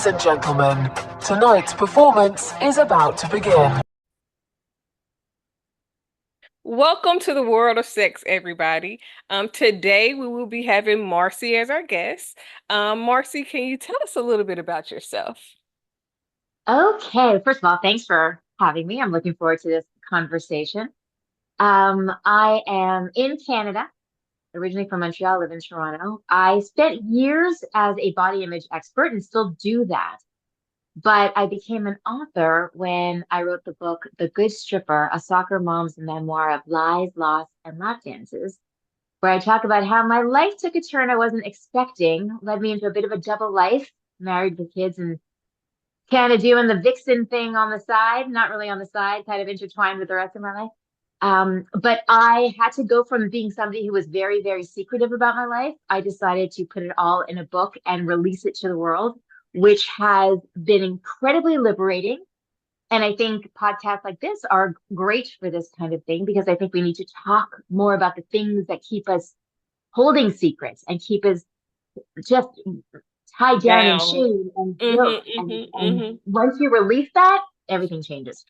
Ladies and gentlemen, tonight's performance is about to begin. Welcome to the world of sex, everybody. Today we will be having Marci as our guest. Marci, can you tell us a little bit about yourself? Okay, first of all, thanks for having me. I'm looking forward to this conversation. I am in Canada, originally from Montreal, live in Toronto. I spent years as a body image expert and still do that. But I became an author when I wrote the book, The Good Stripper, a soccer mom's memoir of lies, loss, and lap dances, where I talk about how my life took a turn I wasn't expecting, led me into a bit of a double life, married with kids and kind of doing the vixen thing on the side, not really on the side, kind of intertwined with the rest of my life. But I had to go from being somebody who was very, very secretive about my life. I decided to put it all in a book and release it to the world, which has been incredibly liberating. And I think podcasts like this are great for this kind of thing because I think we need to talk more about the things that keep us holding secrets and keep us just tied down in Down. shame and guilt. Mm-hmm, And mm-hmm, and mm-hmm. once you release that, everything changes.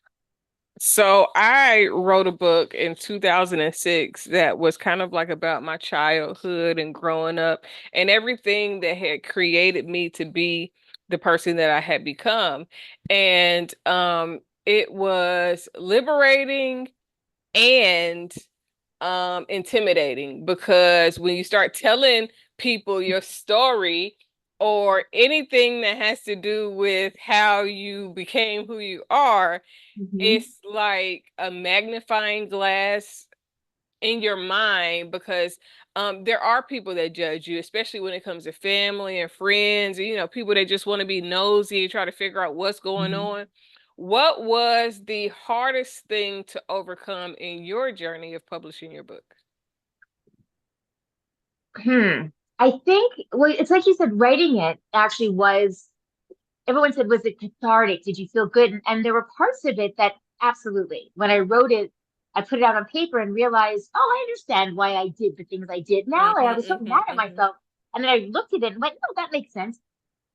So I wrote a book in 2006 that was kind of like about my childhood and growing up and everything that had created me to be the person that I had become. And it was liberating and intimidating because when you start telling people your story or anything that has to do with how you became who you are, Hmm. it's like a magnifying glass in your mind because there are people that judge you, especially when it comes to family and friends, you know, people that just want to be nosy, try to figure out what's going Hmm. on. What was the hardest thing to overcome in your journey of publishing your book? Hmm. I think, well, it's like you said, writing it actually was, everyone said, was it cathartic? Did you feel good? And there were parts of it that absolutely, when I wrote it, I put it out on paper and realized, oh, I understand why I did the things I did now. I Mm-hmm, was so mm-hmm, mad at mm-hmm. myself. And then I looked at it and went, no, that makes sense.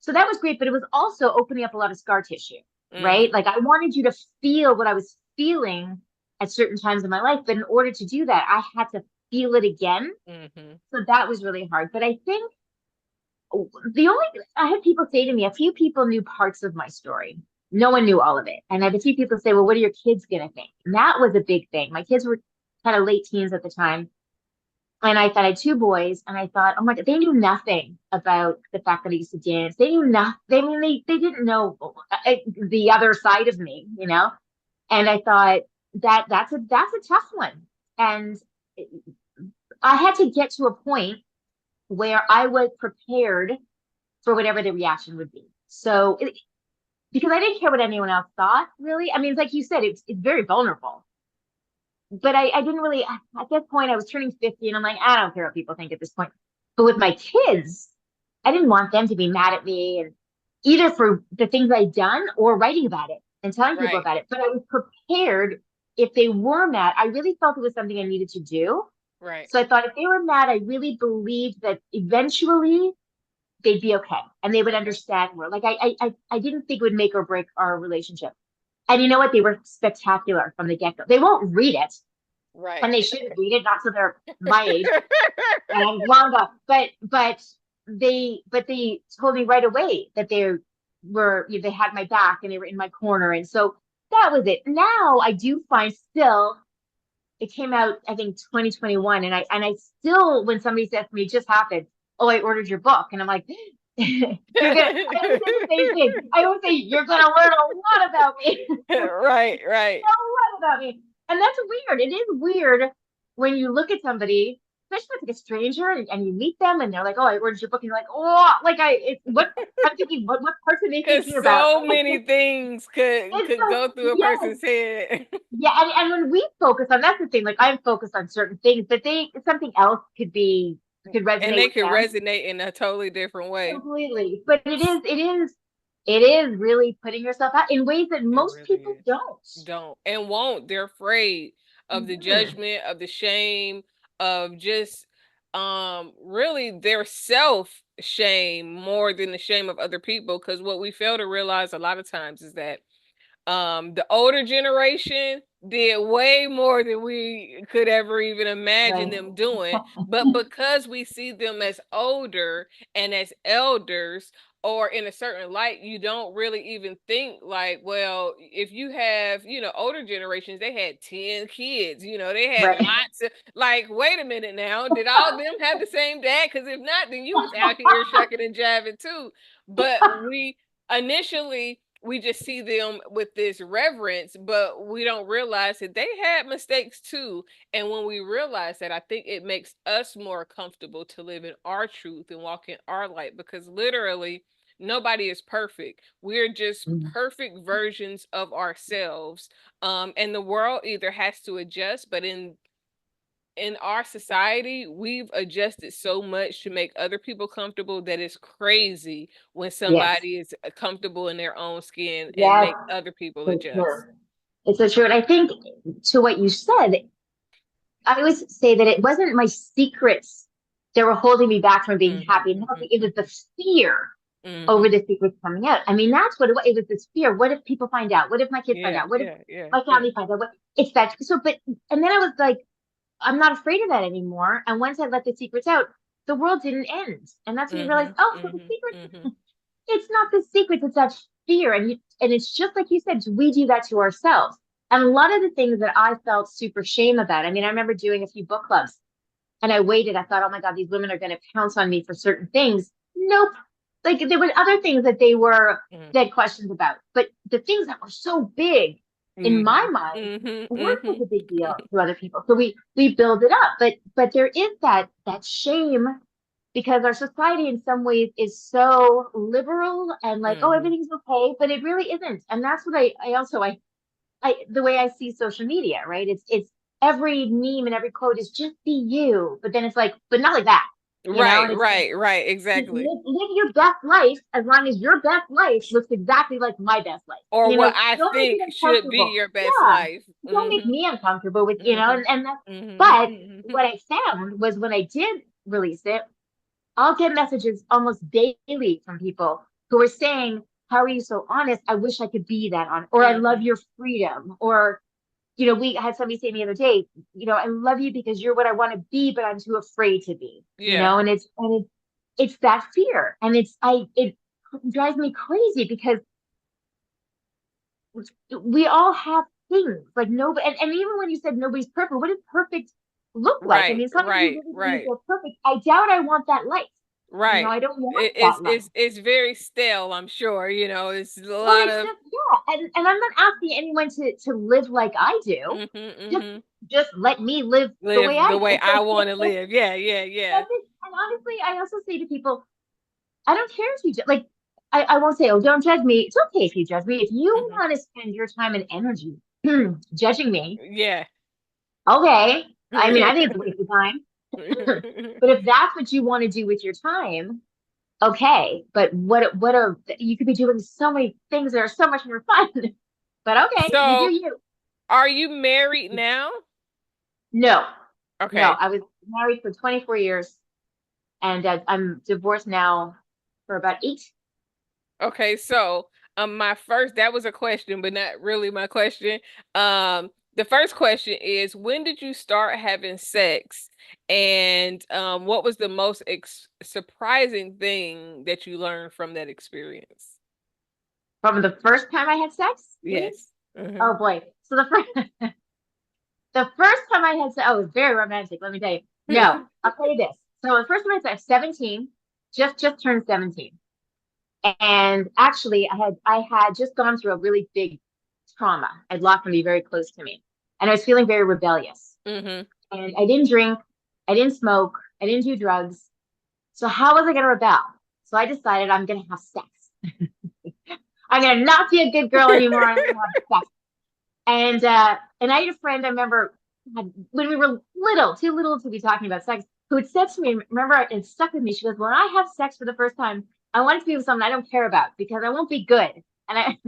So that was great, but it was also opening up a lot of scar tissue, right? Mm-hmm, Like I wanted you to feel what I was feeling at certain times in my life, but in order to do that, I had to feel it again. mm-hmm. So that was really hard. But I think the only I had people say to me, a few people knew parts of my story. No one knew all of it. And I had a few people say, well, what are your kids gonna think? And that was a big thing. My kids were kind of late teens at the time. And I thought I had two boys, and I thought, oh my God, they knew nothing about the fact that I used to dance. They knew nothing. I mean, they didn't know the other side of me, you know? And I thought that's a tough one. And I had to get to a point where I was prepared for whatever the reaction would be. So, because I didn't care what anyone else thought, really. I mean, it's like you said, it's very vulnerable. But I didn't really, at that point, I was turning 50 and I'm like, I don't care what people think at this point. But with my kids, I didn't want them to be mad at me and either for the things I'd done or writing about it and telling people Right, about it. But I was prepared if they were mad. I really felt it was something I needed to do. right. So I thought if they were mad, I really believed that eventually they'd be okay and they would Okay. understand more. Like I didn't think it would make or break our relationship. And you know what? They were spectacular from the get-go. They won't read it, and Right. they shouldn't read it, not till they're my age and I'm wound up. But they told me right away that they had my back and they were in my corner. And so that was it. Now I do find still it came out, I think, 2021. And I still, when somebody says to me, it just happened, oh, I ordered your book. And I'm like, I always say the same thing. I always say, you're gonna learn a lot about me. Right, right. A lot about me. And that's weird. It is weird when you look at somebody, especially if it's like a stranger and you meet them and they're like, oh, I ordered your book. And you're like, oh, like I'm thinking, what parts are they Because thinking about? so many things could It's could so, go through a yes. person's head. Yeah, and when we focus on that's the thing, like I'm focused on certain things, but they something else could And resonate they with could them resonate in a totally different way. completely. But it is really putting yourself out in ways that It most really people is. don't. Don't and won't. They're afraid of the Mhm. judgment, of the shame, of just really their self shame more than the shame of other people, because what we fail to realize a lot of times is that the older generation did way more than we could ever even imagine Right. them doing. But because we see them as older and as elders or in a certain light, you don't really even think like, well, if you have, older generations, they had 10 kids, they had Right. lots of, like, wait a minute now, did all of them have the same dad? Because if not, then you was out here shucking and jiving too. But initially, we just see them with this reverence, but we don't realize that they had mistakes too. And when we realize that, I think it makes us more comfortable to live in our truth and walk in our light, because literally nobody is perfect. We're just Mm. perfect versions of ourselves. And the world either has to adjust, but in our society, we've adjusted so much to make other people comfortable that it's crazy when Yes. somebody is comfortable in their own skin and Yes. make other people For adjust. sure. It's so true. And I think to what you said, I always say that it wasn't my secrets that were holding me back from being Mhm, happy and healthy. It was the fear over mhm. the secrets coming out. I mean, that's what it was. It was this fear. What if people find out? What if my kids find Yeah, out? What if yeah, yeah, my yeah. family finds out? What it's that so but and then I was like, I'm not afraid of that anymore. And once I let the secrets out, the world didn't end. And that's when you realize, Mhm, oh, so the mhm, secrets, mhm. it's not the secrets, it's that fear. And it's just like you said, we do that to ourselves. And a lot of the things that I felt super shame about. I mean, I remember doing a few book clubs and I waited. I thought, oh my God, these women are going to pounce on me for certain things. Nope. Like there were other things that they had questions about. But the things that were so big in my Mhm, mind mhm, weren't such mhm, a big deal to other people. So we build it up. But there is that shame because our society in some ways is so liberal and like, oh, mhm. everything's okay, but it really isn't. And that's what I also the way I see social media, right? It's every meme and every quote is just be you, but then it's like, but not like that, Right, And it's like right, right, exactly. live your best life as long as your best life looks exactly like my best life. Or what I Don't make think me should be uncomfortable. your best Yeah, life. don't make Mhm, me uncomfortable with mhm, and that's. mhm, But mhm. what I found was when I did release it, I'll get messages almost daily from people who are saying, "How are you so honest? I wish I could be that honest," or "I love Mhm. your freedom," or we had somebody say the other day, I love you because you're what I want to be, but I'm too afraid to be, Yeah. and it's that fear. And it drives me crazy because we all have things like nobody, and even when you said nobody's perfect, what does perfect look like? I Right, mean, some of you right, really believe right. they're perfect. I doubt I want that life. Right. I don't want It, that it's life. it's it's very stale, I'm sure. It's a Well, lot it's of just and I'm not asking anyone to live like I do. mhm, Just mhm. just let me live the way Live I the way do. I want to live. Yeah, yeah, yeah. That's it. And honestly, I also say to people, I don't care if you like. I won't say, oh, don't judge me. It's okay if you judge me. If you Mhm. want to spend your time and energy judging me, Yeah. okay. I mean, I think it's a waste of time. But if that's what you want to do with your time, okay. But what are you could be doing so many things that are so much more fun. But okay, you do So, you. are you married now? No, no. Okay. I was married for 24 years, and I'm divorced now for about 8. Okay, so my first, that was a question, but not really my question. The first question is, when did you start having sex? And what was the most surprising thing that you learned from that experience? From the first time I had sex, you mean? Yes. Hmm. Oh boy. So the first time I had sex, oh, it was very romantic. Let me tell you. No, I'll tell you this. So the first time I had sex, 17, just turned 17, and actually I had just gone through a really big trauma. I'd lost somebody very close to me, and I was feeling very rebellious. Hmm. And I didn't drink, I didn't smoke, I didn't do drugs. So how was I going to rebel? So I decided I'm going to have sex. I'm going to not be a good girl anymore. I'm going to have sex. And I had a friend I remember when we were little, too little to be talking about sex, who had said to me, remember, it stuck with me. She goes, "When I have sex for the first time, I want it to be with someone I don't care about because I won't be good." And I,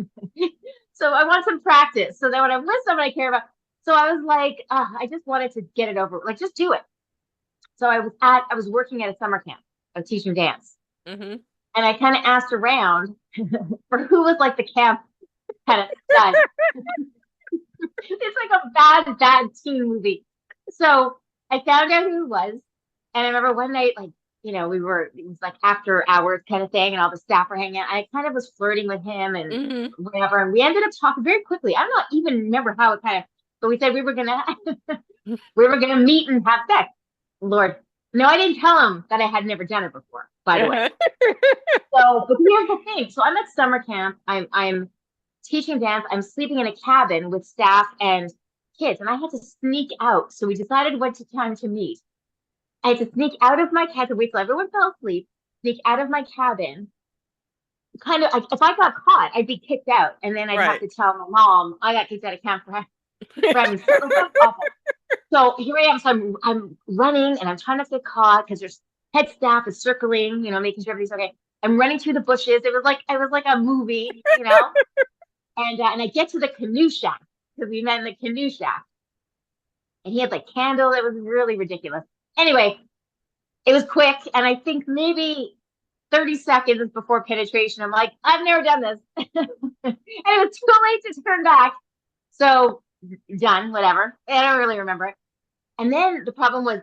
so I want some practice so that when I'm with someone I care about. So I was like, I just wanted to get it over, like just do it. So I was working at a summer camp. I was teaching dance. Mm-hmm. And I kind of asked around for who was like the camp kind of stud. It's like a bad teen movie. So I found out who it was. And I remember one night, like, it was like after hours kind of thing, and all the staff were hanging out. I kind of was flirting with him and Mm-hmm. whatever. And we ended up talking very quickly. I don't even remember how it kind of, but we said we were gonna we were gonna meet and have sex. Lord. No, I didn't tell him that I had never done it before, by the way. So, but here's the thing. So I'm at summer camp. I'm teaching dance. I'm sleeping in a cabin with staff and kids, and I had to sneak out. So we decided what time to meet. I had to sneak out of my cabin, wait till everyone fell asleep, sneak out of my cabin. Kind of, if I got caught, I'd be kicked out, and then I'd have to tell my mom I got kicked out of camp for having sex. So here I am. So I'm running, and I'm trying not to get caught because there's head staff is circling, making sure everything's okay. I'm running through the bushes. It was like a movie, And I get to the canoe shack because we met in the canoe shack, and he had like candles. It was really ridiculous. Anyway, it was quick, and I think maybe 30 seconds before penetration, I'm like, I've never done this, and it was too late to turn back. So done, whatever. I don't really remember it. And then the problem was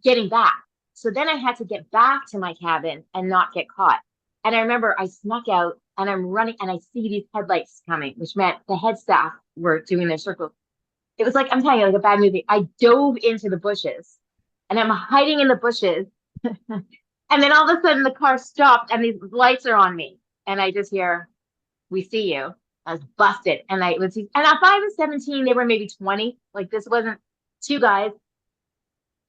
getting back. So then I had to get back to my cabin and not get caught. And I remember I snuck out and I'm running and I see these headlights coming, which meant the head staff were doing their circles. It was like, I'm telling you, like a bad movie. I dove into the bushes and I'm hiding in the bushes. And then all of a sudden the car stopped and these lights are on me. And I just hear, we see you. I was busted. And if I was 17, they were maybe 20. Like this wasn't two guys.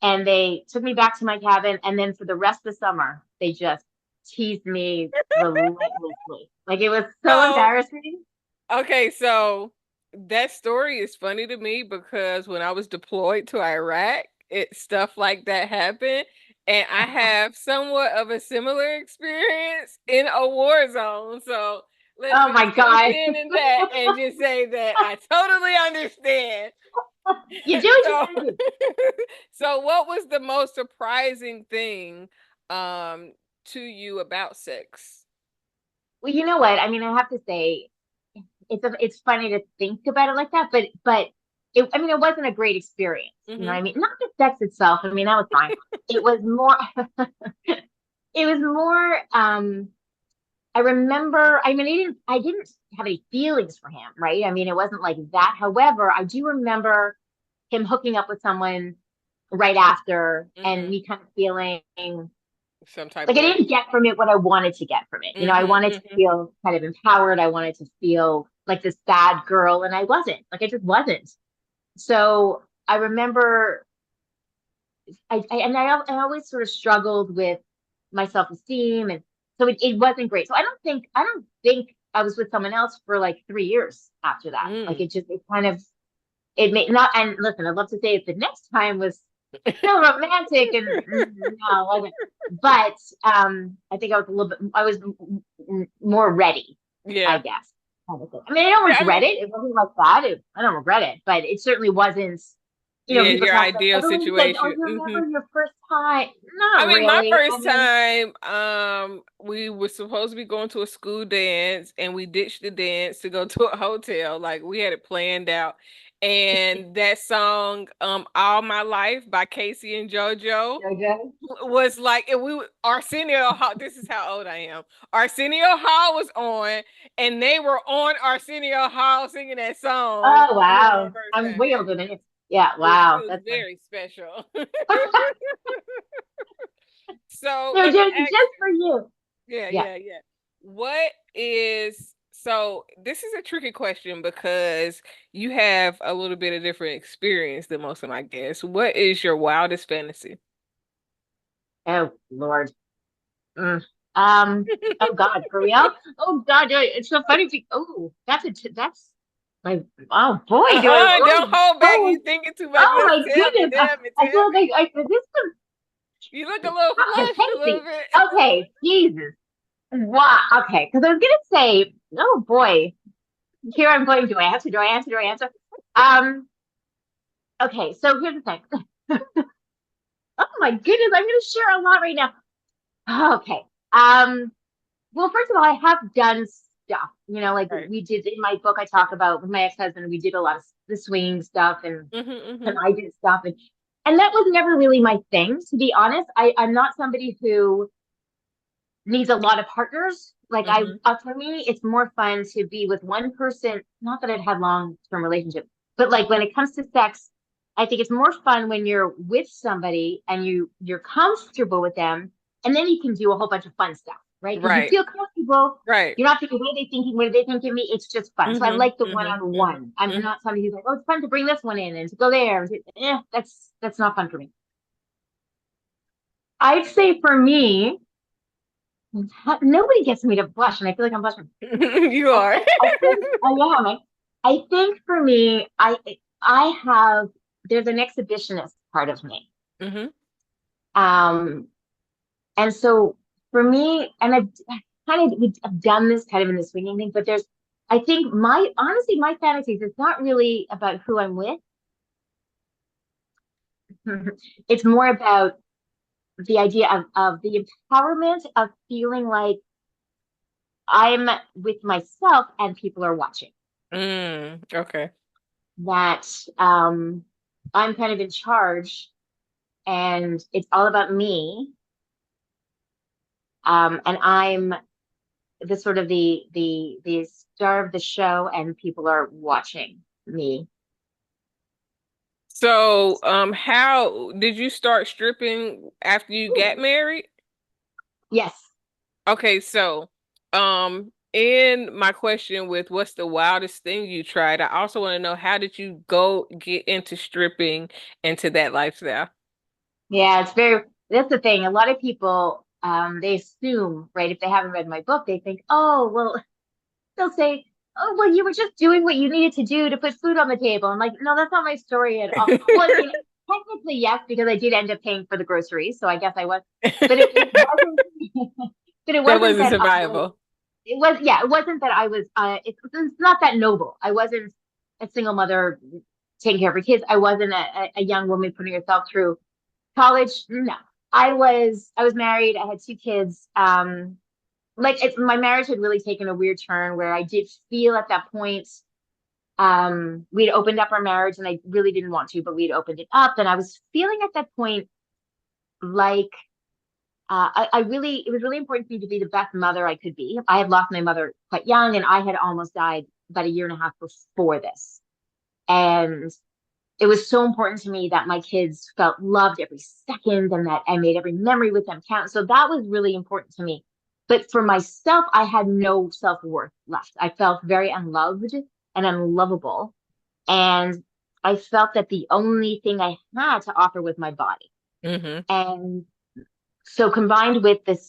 And they took me back to my cabin. And then for the rest of the summer, they just teased me relentlessly. Like it was so embarrassing. Okay, so that story is funny to me because when I was deployed to Iraq, stuff like that happened. And I have somewhat of a similar experience in a war zone. So let's Oh my just God. pin in that and just say that I totally understand. You do what you do. So what was the most surprising thing to you about sex? Well, you know what? I mean, I have to say, it's funny to think about it like that, but it wasn't a great experience. Mm-hmm. You know what I mean? Not the sex itself. I mean, that was fine. It was more I remember, I mean, I didn't have any feelings for him, right? I mean, it wasn't like that. However, I do remember him hooking up with someone right after and me kind of feeling some type like of I didn't get from it what I wanted to get from it. I wanted to feel kind of empowered. I wanted to feel like this bad girl, and I wasn't. Like I just wasn't. So I remember, I always sort of struggled with my self-esteem, and so it wasn't great. So I don't think I was with someone else for like 3 years after that. Like it made not. And listen, I'd love to say if the next time was so romantic and no, I wasn't. But I think I was more ready. Yeah, I guess. Kind of thing. I mean, I don't regret it. It wasn't like that. I don't regret it, but it certainly wasn't. People your talk ideal about, situation. oh, you remember your first time? Not really. My first time, we were supposed to be going to a school dance, and we ditched the dance to go to a hotel. Like we had it planned out, and that song, "All My Life" by Kaci and JoJo, was like, and Arsenio Hall. This is how old I am. Arsenio Hall was on, and they were on Arsenio Hall singing that song. Oh wow, I'm way older than you. Yeah, wow, that's very special. So they're doing it just for you. Yeah. So this is a tricky question because you have a little bit of different experience than most of my guests. What is your wildest fantasy? Oh Lord. Oh God, for real? Oh God, it's so funny. That's like, oh boy, don't hold back. You thinking too much. Oh my goodness, I feel like this. You look a little flushed a little bit. Okay, Jesus. Wow. Okay, because I was gonna say, oh boy, here I'm going. Do I answer? Do I answer? Okay, so here's the thing. Oh my goodness, I'm going to share a lot right now. Okay. Well, first of all, I have done stuff, like Right. we did in my book. I talk about with my ex-husband, we did a lot of the swinging stuff, and I did stuff, and that was never really my thing, to be honest. I'm not somebody who needs a lot of partners. Like for me, it's more fun to be with one person. Not that I've had long-term relationships, but like when it comes to sex, I think it's more fun when you're with somebody and you're comfortable with them, and then you can do a whole bunch of fun stuff, right? Because you Right. feel comfortable. Right. You're not thinking, what are they thinking? What are they thinking of me? It's just fun. So I like the one-on-one. I'm not somebody who's like, oh, it's fun to bring this one in and to go there. That's not fun for me. I'd say for me, nobody gets me to blush, and I feel like I'm blushing. You are. I think for me, I have there's an exhibitionist part of me. And so for me, and I've done this kind of in the swinging thing, but I think honestly, my fantasies, it's not really about who I'm with. It's more about the idea of the empowerment of feeling like I'm with myself and people are watching. Okay. That I'm kind of in charge and it's all about me. And I'm the sort of the star of the show and people are watching me. So, how did you start stripping after you got married? Yes. Okay, so, in my question with what's the wildest thing you tried, I also want to know how did you go get into stripping into that lifestyle? Yeah, that's the thing. A lot of people, they assume, right, if they haven't read my book, they think, oh, well, they'll say, oh, well, you were just doing what you needed to do to put food on the table. I'm like, no, that's not my story at all. Well, I mean, technically, yes, because I did end up paying for the groceries, so I guess I was, but it wasn't, but it That wasn't wasn't that I was, survivable. it wasn't that I was, it's not that noble. I wasn't a single mother taking care of her kids. I wasn't a young woman putting herself through college. No, I was married. I had two kids. My marriage had really taken a weird turn where I did feel at that point, we'd opened up our marriage and I really didn't want to, but we'd opened it up. And I was feeling at that point like, it was really important for me to be the best mother I could be. I had lost my mother quite young and I had almost died about a year and a half before this. And it was so important to me that my kids felt loved every second and that I made every memory with them count. So that was really important to me. But for myself, I had no self-worth left. I felt very unloved and unlovable. And I felt that the only thing I had to offer was my body. And so combined with the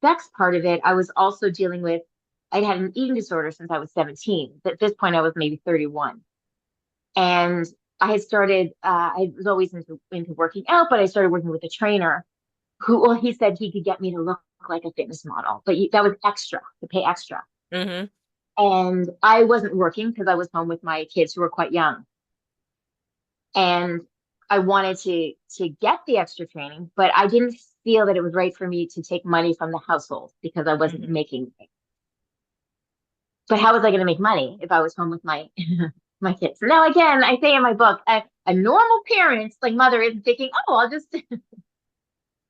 sex part of it, I was also dealing with, I'd had an eating disorder since I was 17. At this point, I was maybe 31. And I had started, I was always into working out, but I started working with a trainer he said he could get me to look like a fitness model, but that was extra, to pay extra. And I wasn't working because I was home with my kids who were quite young. And I wanted to get the extra training, but I didn't feel that it was right for me to take money from the household because I wasn't making it. But how was I going to make money if I was home with my my kids? Now, again, I say in my book, a normal parent, like mother, isn't thinking, oh,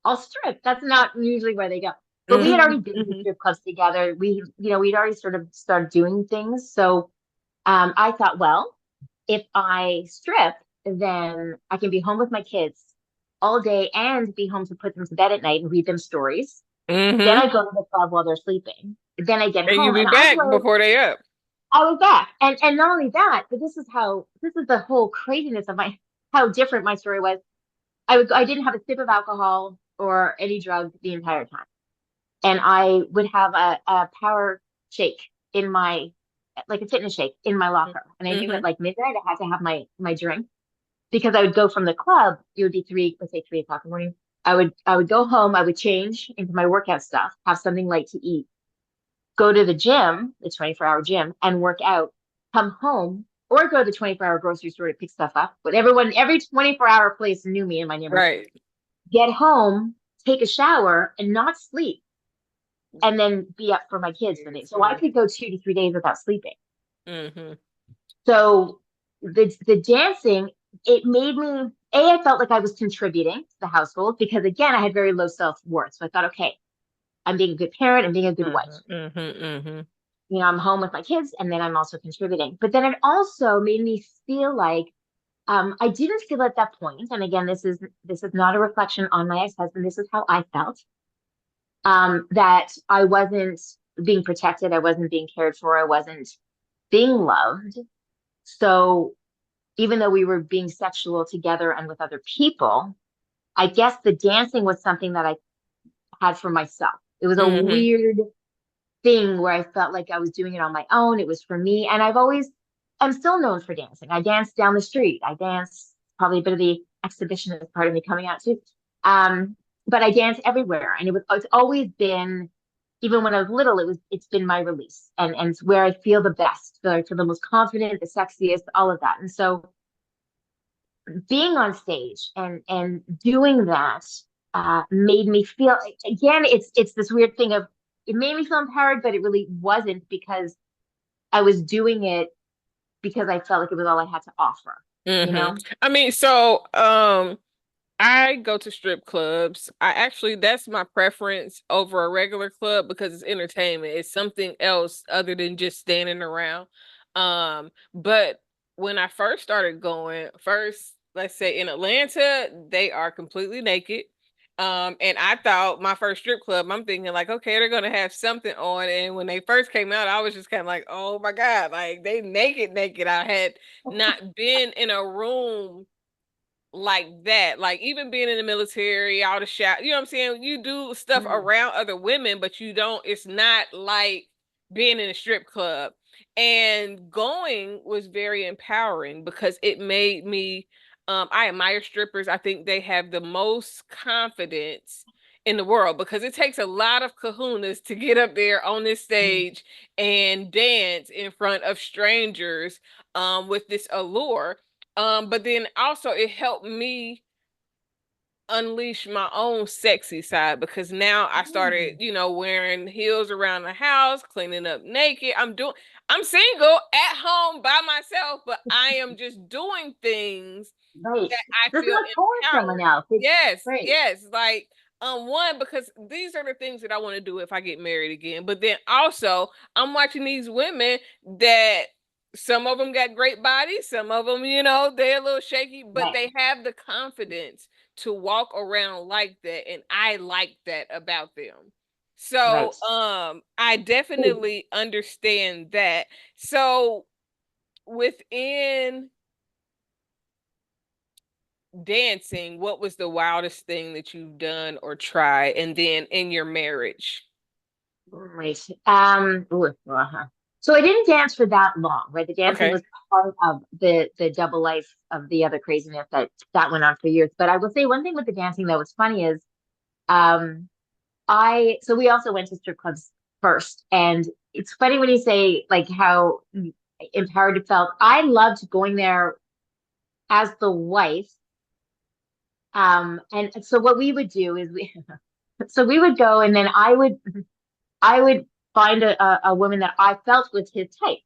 I'll strip. That's not usually where they go. But we had already been to strip clubs together. We'd already sort of started doing things. So I thought, well, if I strip, then I can be home with my kids all day and be home to put them to bed at night and read them stories. Then I go to the club while they're sleeping. Then I get And you home be and back before they up. I was back. And not only that, but this is the whole craziness of how different my story was. I didn't have a sip of alcohol or any drug the entire time. And I would have a power shake like a fitness shake in my locker. And I knew at like midnight I had to have my drink because I would go from the club. It would be let's say 3 o'clock in the morning. I would go home. I would change into my workout stuff, have something light to eat, go to the gym, the 24-hour gym, and work out, come home, or go to the 24-hour grocery store to pick stuff up. But every 24-hour place knew me in my neighborhood. Right. get home, take a shower, and not sleep, and then be up for my kids for the day. So I could go 2 to 3 days without sleeping. Mm-hmm. So the dancing, it made me, I felt like I was contributing to the household because again, I had very low self-worth. So I thought, okay, I'm being a good parent, I'm being a good wife. Mm-hmm. Mm-hmm. I'm home with my kids and then I'm also contributing. But then it also made me feel like I didn't feel at that point, and again, this is not a reflection on my ex-husband. This is how I felt. That I wasn't being protected, I wasn't being cared for, I wasn't being loved. So even though we were being sexual together and with other people, I guess the dancing was something that I had for myself. It was a Mm-hmm. weird thing where I felt like I was doing it on my own. It was for me. And I'm still known for dancing. I dance down the street. I dance, probably a bit of the exhibitionist part of me coming out too. Um, but I dance everywhere. And it's always been, even when I was little, it's been my release and it's where I feel the best, where I feel the most confident, the sexiest, all of that. And so being on stage and doing that made me feel, again, it's this weird thing of, it made me feel empowered, but it really wasn't, because I was doing it because I felt like it was all I had to offer, you Mm-hmm. know? I mean, so I go to strip clubs. I actually, that's my preference over a regular club because it's entertainment. It's something else other than just standing around. But when I first started going, first, let's say in Atlanta, they are completely naked. And I thought my first strip club, I'm thinking like, okay, they're gonna have something on. And when they first came out, I was just kind of like, oh my God, like they naked, naked. I had not been in a room like that. Like even being in the military, all the shot, you know what I'm saying? You do stuff Mm, around other women, but you don't, it's not like being in a strip club. And going was very empowering because it made me I admire strippers. I think they have the most confidence in the world because it takes a lot of kahunas to get up there on this mm, stage and dance in front of strangers with this allure. But then also it helped me unleash my own sexy side because now I started, mm. wearing heels around the house, cleaning up naked. I'm single at home by myself, but I am just doing things Right. that I Just feel not for someone empowered. else. It's Yes, great. yes. Like, one, because these are the things that I want to do if I get married again. But then also, I'm watching these women that some of them got great bodies, some of them, they're a little shaky, but Right. they have the confidence to walk around like that. And I like that about them. Right. So, I definitely understand that. So within dancing, what was the wildest thing that you've done or tried? And then in your marriage. Right. Ooh, uh-huh. So I didn't dance for that long, right? The dancing Okay. was part of the double life of the other craziness that went on for years. But I will say one thing with the dancing that was funny is um we also went to strip clubs first. And it's funny when you say like how empowered it felt. I loved going there as the wife. And so what we would do is so we would go and then I would find a woman that I felt was his type.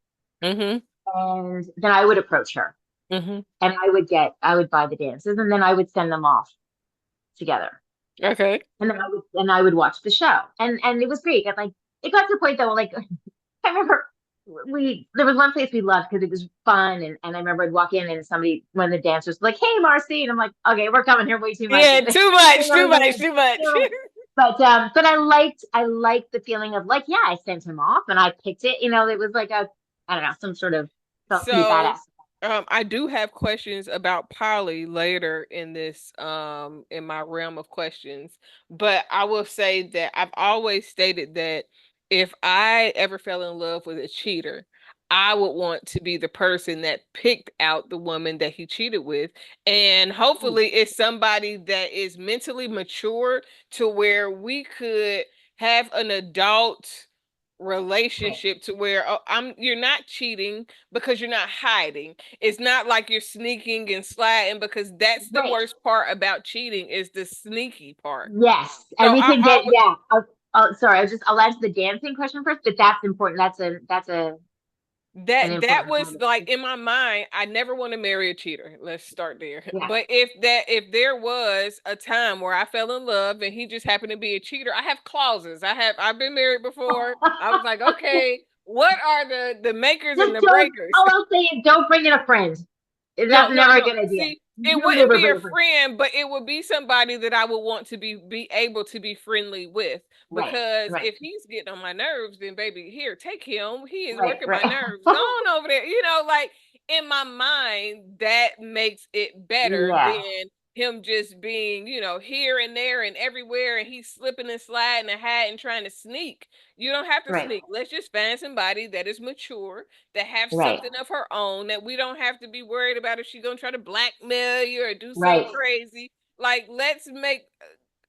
Mm-hmm. And then I would approach her Mm-hmm. and I would buy the dances and then I would send them off together. Okay. And I would watch the show. And it was great. And like it got to the point though, like I remember there was one place we loved because it was fun and I remember I'd walk in and one of the dancers was like, "Hey Marci," and I'm like, "Okay, we're coming here way too much." Yeah, too much, too much, too much. But I liked the feeling of like, yeah, I sent him off and I picked it. It was like I don't know, some sort of felt pretty So, badass. I do have questions about poly later in this, in my realm of questions, but I will say that I've always stated that if I ever fell in love with a cheater, I would want to be the person that picked out the woman that he cheated with. And Mm, hopefully it's somebody that is mentally mature to where we could have an adult relationship to where you're not cheating because you're not hiding. It's not like you're sneaking and sliding, because that's the Right. worst part about cheating, is the sneaky part. Yes. And So we can I get, yeah. Sorry, I'll answer the dancing question first, but that's important. That's an that important part was of like it. in my mind, I never want to marry a cheater. Let's start there. Yeah. But if there was a time where I fell in love and he just happened to be a cheater, I have clauses. I've been married before. I was like, okay, what are the makers and Just the don't, breakers? all I'll say is don't bring in a friend. No, That's no, never a no. good idea. See, it Don't wouldn't ever be bring a a friend. friend, but it would be somebody that I would want to be able to be friendly with. Right, Because right, if he's getting on my nerves, then baby, here, take him. He is right, working my right. nerves. Go on over there. You know, like in my mind, that makes it better Yeah, than him just being, here and there and everywhere, and he's slipping and sliding and hiding, trying to sneak. You don't have to right, sneak. Let's just find somebody that is mature, that have right, something of her own, that we don't have to be worried about if she's gonna try to blackmail you or do something right. crazy. Like, let's make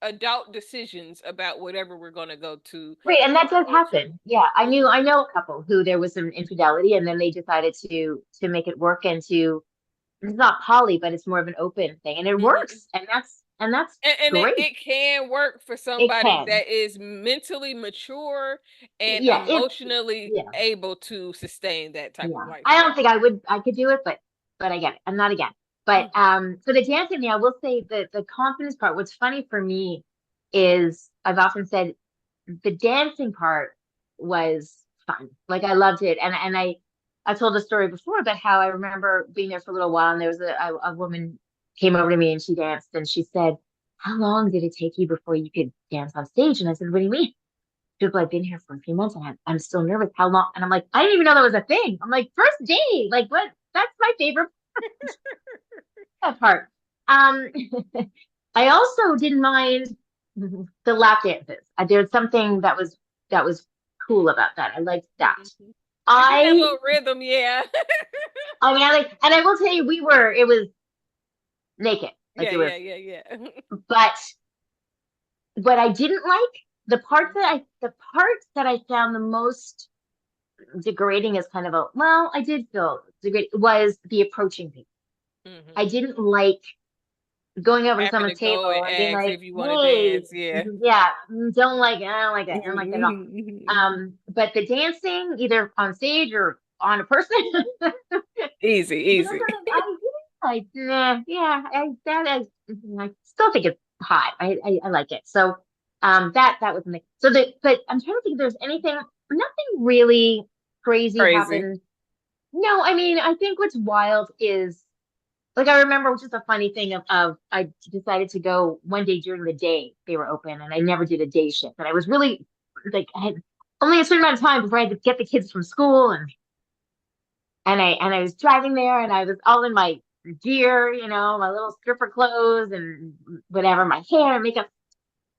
adult decisions about whatever we're gonna go Right, and that does to. happen. Yeah, Mhm, I know a couple who there was some infidelity, and then they decided to make it work and to it's not poly, but it's more of an open thing, and it mhm. works, and that's And great. it can work for It somebody can. that is mentally mature and Yeah, it. emotionally Yeah, able to sustain that type of yeah. I lifestyle. don't think I could do it, but I get it. I'm not again. But Mhm, for the dancing thing, I will say that the confidence part. What's funny for me is I've often said the dancing part was fun. Like I loved it, and I told a story before about how I remember being there for a little while, and there was a woman came over to me and she danced, and she said, "How long did it take you before you could dance on stage?" And I said, "What do you mean?" She was like, "I've been here for a few months, and I'm still nervous. How long?" And I'm like, "I didn't even know that was a thing." I'm like, "First date, like what? That's my favorite that part." Um, I also didn't mind the lap dances. There's something that was cool about that. I liked that. mhm. It just had a I little rhythm, yeah. I mean, and I will tell you, it was naked, like Yeah, it was, yeah, yeah, yeah. but what I didn't like the part that I found the most degrading is kind of a well, I did feel degrading was the approaching people. I Mhm. didn't like going over to Having to someone's go table and and being ask like, if you want to "Hey, dance, yeah. yeah, don't like it. I don't like that. I don't like that at all." Mhm, mhm, mhm. But the dancing, either on stage or on a person, Easy, those easy. are I like, nah, yeah, I still think it's hot. I like it. So, that was me. So but I'm trying to think if there's anything, nothing really crazy Crazy. happened. No, I mean, I think what's wild is like I remember just a funny thing of I decided to go one day during the day they were open and I never did a day shift. And I was really like I had only a certain amount of time before I had to get the kids from school and I was driving there and I was all in my gear, my little stripper clothes and whatever, my hair and makeup.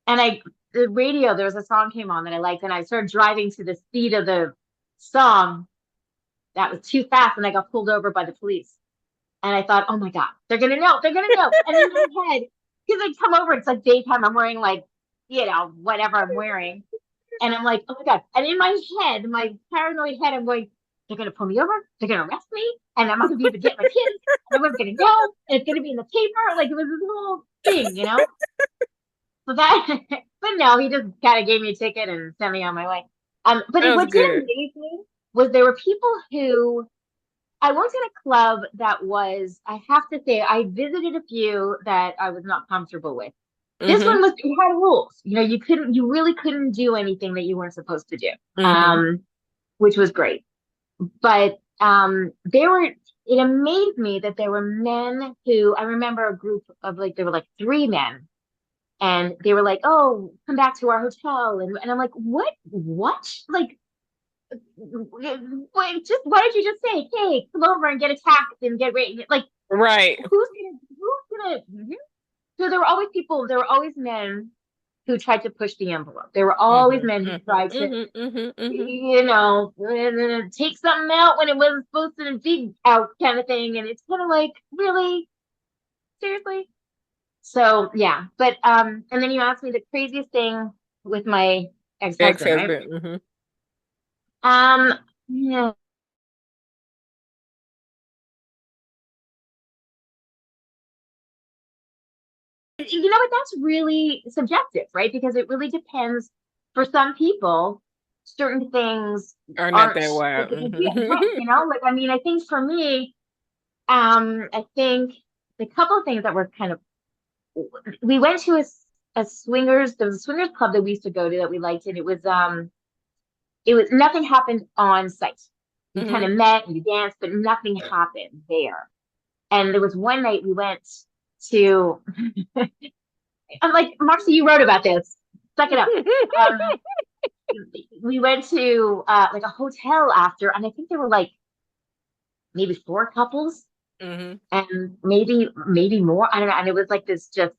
And the radio, there was a song came on that I liked, and I started driving to the speed of the song that was too fast, and I got pulled over by the police. And I thought, oh my God, they're gonna know. And in my head, because I come over, it's like daytime, I'm wearing like, whatever I'm wearing. And I'm like, oh my God. And in my head, my paranoid head, I'm going, they're going to pull me over. They're going to arrest me. And I'm not going to be able to get my kids. And everyone's going to know. And it's going to be in the paper. Like it was this whole thing. So that, but no, he just kind of gave me a ticket and sent me on my way. But That was what did good. amaze me was there were people who, I worked in a club that was, I have to say, I visited a few that I was not comfortable with. This one Mhm, was, it had rules. You really couldn't do anything that you weren't supposed to do, mhm. which was great. But it amazed me that there were men who, I remember a group of like, there were like three men and they were like, oh, come back to our hotel. And I'm like, what? Like, wait, why did you just say, hey, come over and get a taxi and get ready? Like, Right. who's gonna, so there were always men who tried to push the envelope. There were always Mhm, men who mhm, tried to, mhm, mhm, mhm. take something out when it wasn't supposed to be out kind of thing. And it's kind of like, really? Seriously? So yeah. But and then you asked me the craziest thing with my ex-husband, right? Ex-husband. Mhm. Yeah. You know what? That's really subjective, right? Because it really depends. For some people, certain things Or not aren't that like wild. yeah, right, Mhm. you know, like I mean, I think for me, I think the couple of things that were kind of we went to a swingers, there was a swingers club that we used to go to that we liked, and it was nothing happened on site. You kind of Mhm. met and you danced, but nothing happened there. And there was one night we went to I'm like, Marcy, you wrote about this. Suck it up. Um, we went to like a hotel after, and I think there were like maybe four couples Mhm. and maybe more. I don't know. And it was like this just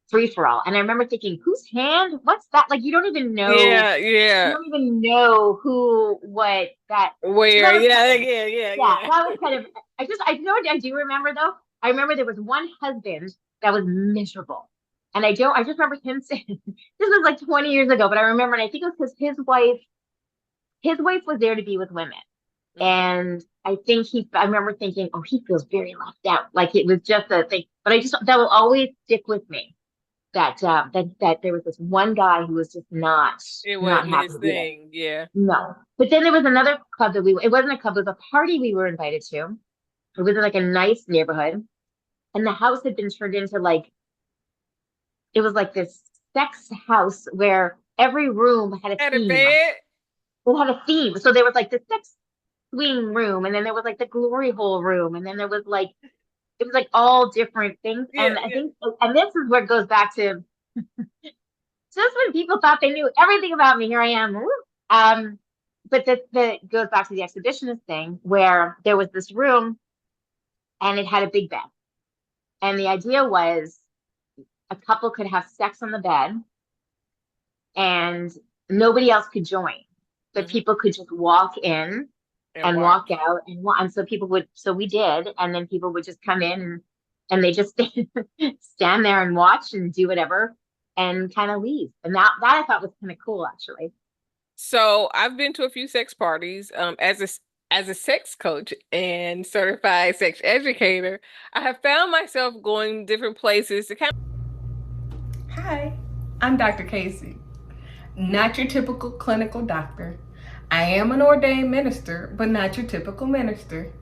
free for all. And I remember thinking, whose hand? What's that? Like Yeah, you yeah. don't even know who, what that. So Where? that was Yeah, kind of, yeah, yeah, yeah, yeah. that was kind of. I know what I do remember though. I remember there was one husband that was miserable, and I just remember him saying, this was like 20 years ago, but I remember, and I think it was because his wife was there to be with women, Mhm. and I remember thinking, oh, he feels very left out, like it was just a thing. But that will always stick with me that there was this one guy who was just It not wasn't happy his with it. thing. Yeah. No. But then there was another club it wasn't a club, it was a party we were invited to. It was in like a nice neighborhood. And the house had been turned into like, it was like this sex house where every room had a Had a theme. bed. It had a theme. So there was like the sex swing room, and then there was like the glory hole room, and then there was like, it was like all different things. Yeah, And I yeah. think, and this is where it goes back to just when people thought they knew everything about me, here I am. But the goes back to the exhibitionist thing where there was this room and it had a big bed. And the idea was a couple could have sex on the bed and nobody else could join. But Mhm. people could just walk in And and walk watch. out and so people would so we did, and then people would just come in and they just stand there and watch and do whatever and kind of leave. And that I thought was kind of cool actually. So I've been to a few sex parties. As a sex coach and certified sex educator, I have found myself going different places to kind Hi, I'm Dr. Kaci, not your typical clinical doctor. I am an ordained minister, but not your typical minister.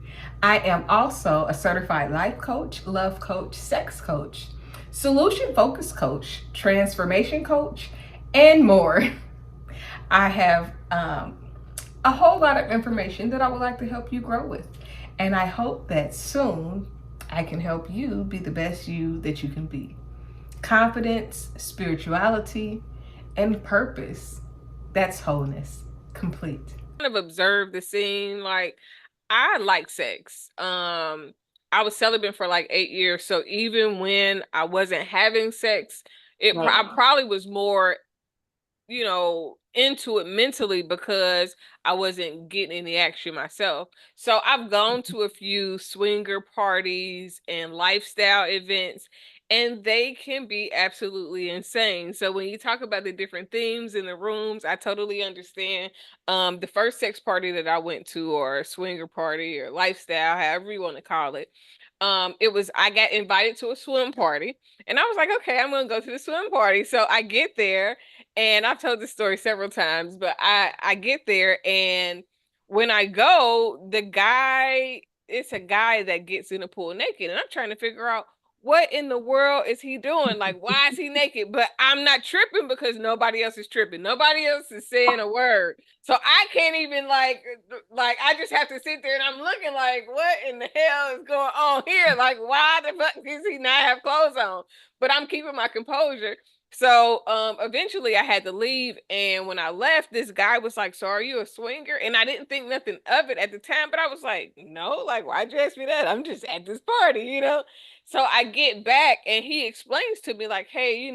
I am also a certified life coach, love coach, sex coach, solution focused coach, transformation coach, and more. I have a whole lot of information that I would like to help you grow with. And I hope that soon I can help you be the best you that you can be. Confidence, spirituality, and purpose. That's wholeness, complete. of observe the scene. Like, I like sex. I was celibate for like 8 years, so even when I wasn't having sex, Right. I probably was more into it mentally because I wasn't getting any action myself. So I've gone to a few swinger parties and lifestyle events, and they can be absolutely insane. So when you talk about the different themes in the rooms, I totally understand. The first sex party that I went to, or a swinger party, or lifestyle, however you want to call it, it was I got invited to a swim party, and I was like, okay, I'm gonna go to the swim party. So I get there, and I've told this story several times, but I get there, and when I go, it's a guy that gets in the pool naked, and I'm trying to figure out what in the world is he doing? Like, why is he naked? But I'm not tripping because nobody else is tripping. Nobody else is saying a word. So I can't even like I just have to sit there and I'm looking like, what in the hell is going on here? Like, why the fuck does he not have clothes on? But I'm keeping my composure. So eventually I had to leave, and when I left, this guy was like, so are you a swinger? And I didn't think nothing of it at the time, but I was like, no, like, why'd you ask me that? I'm just at this party. So I get back and he explains to me, like, hey,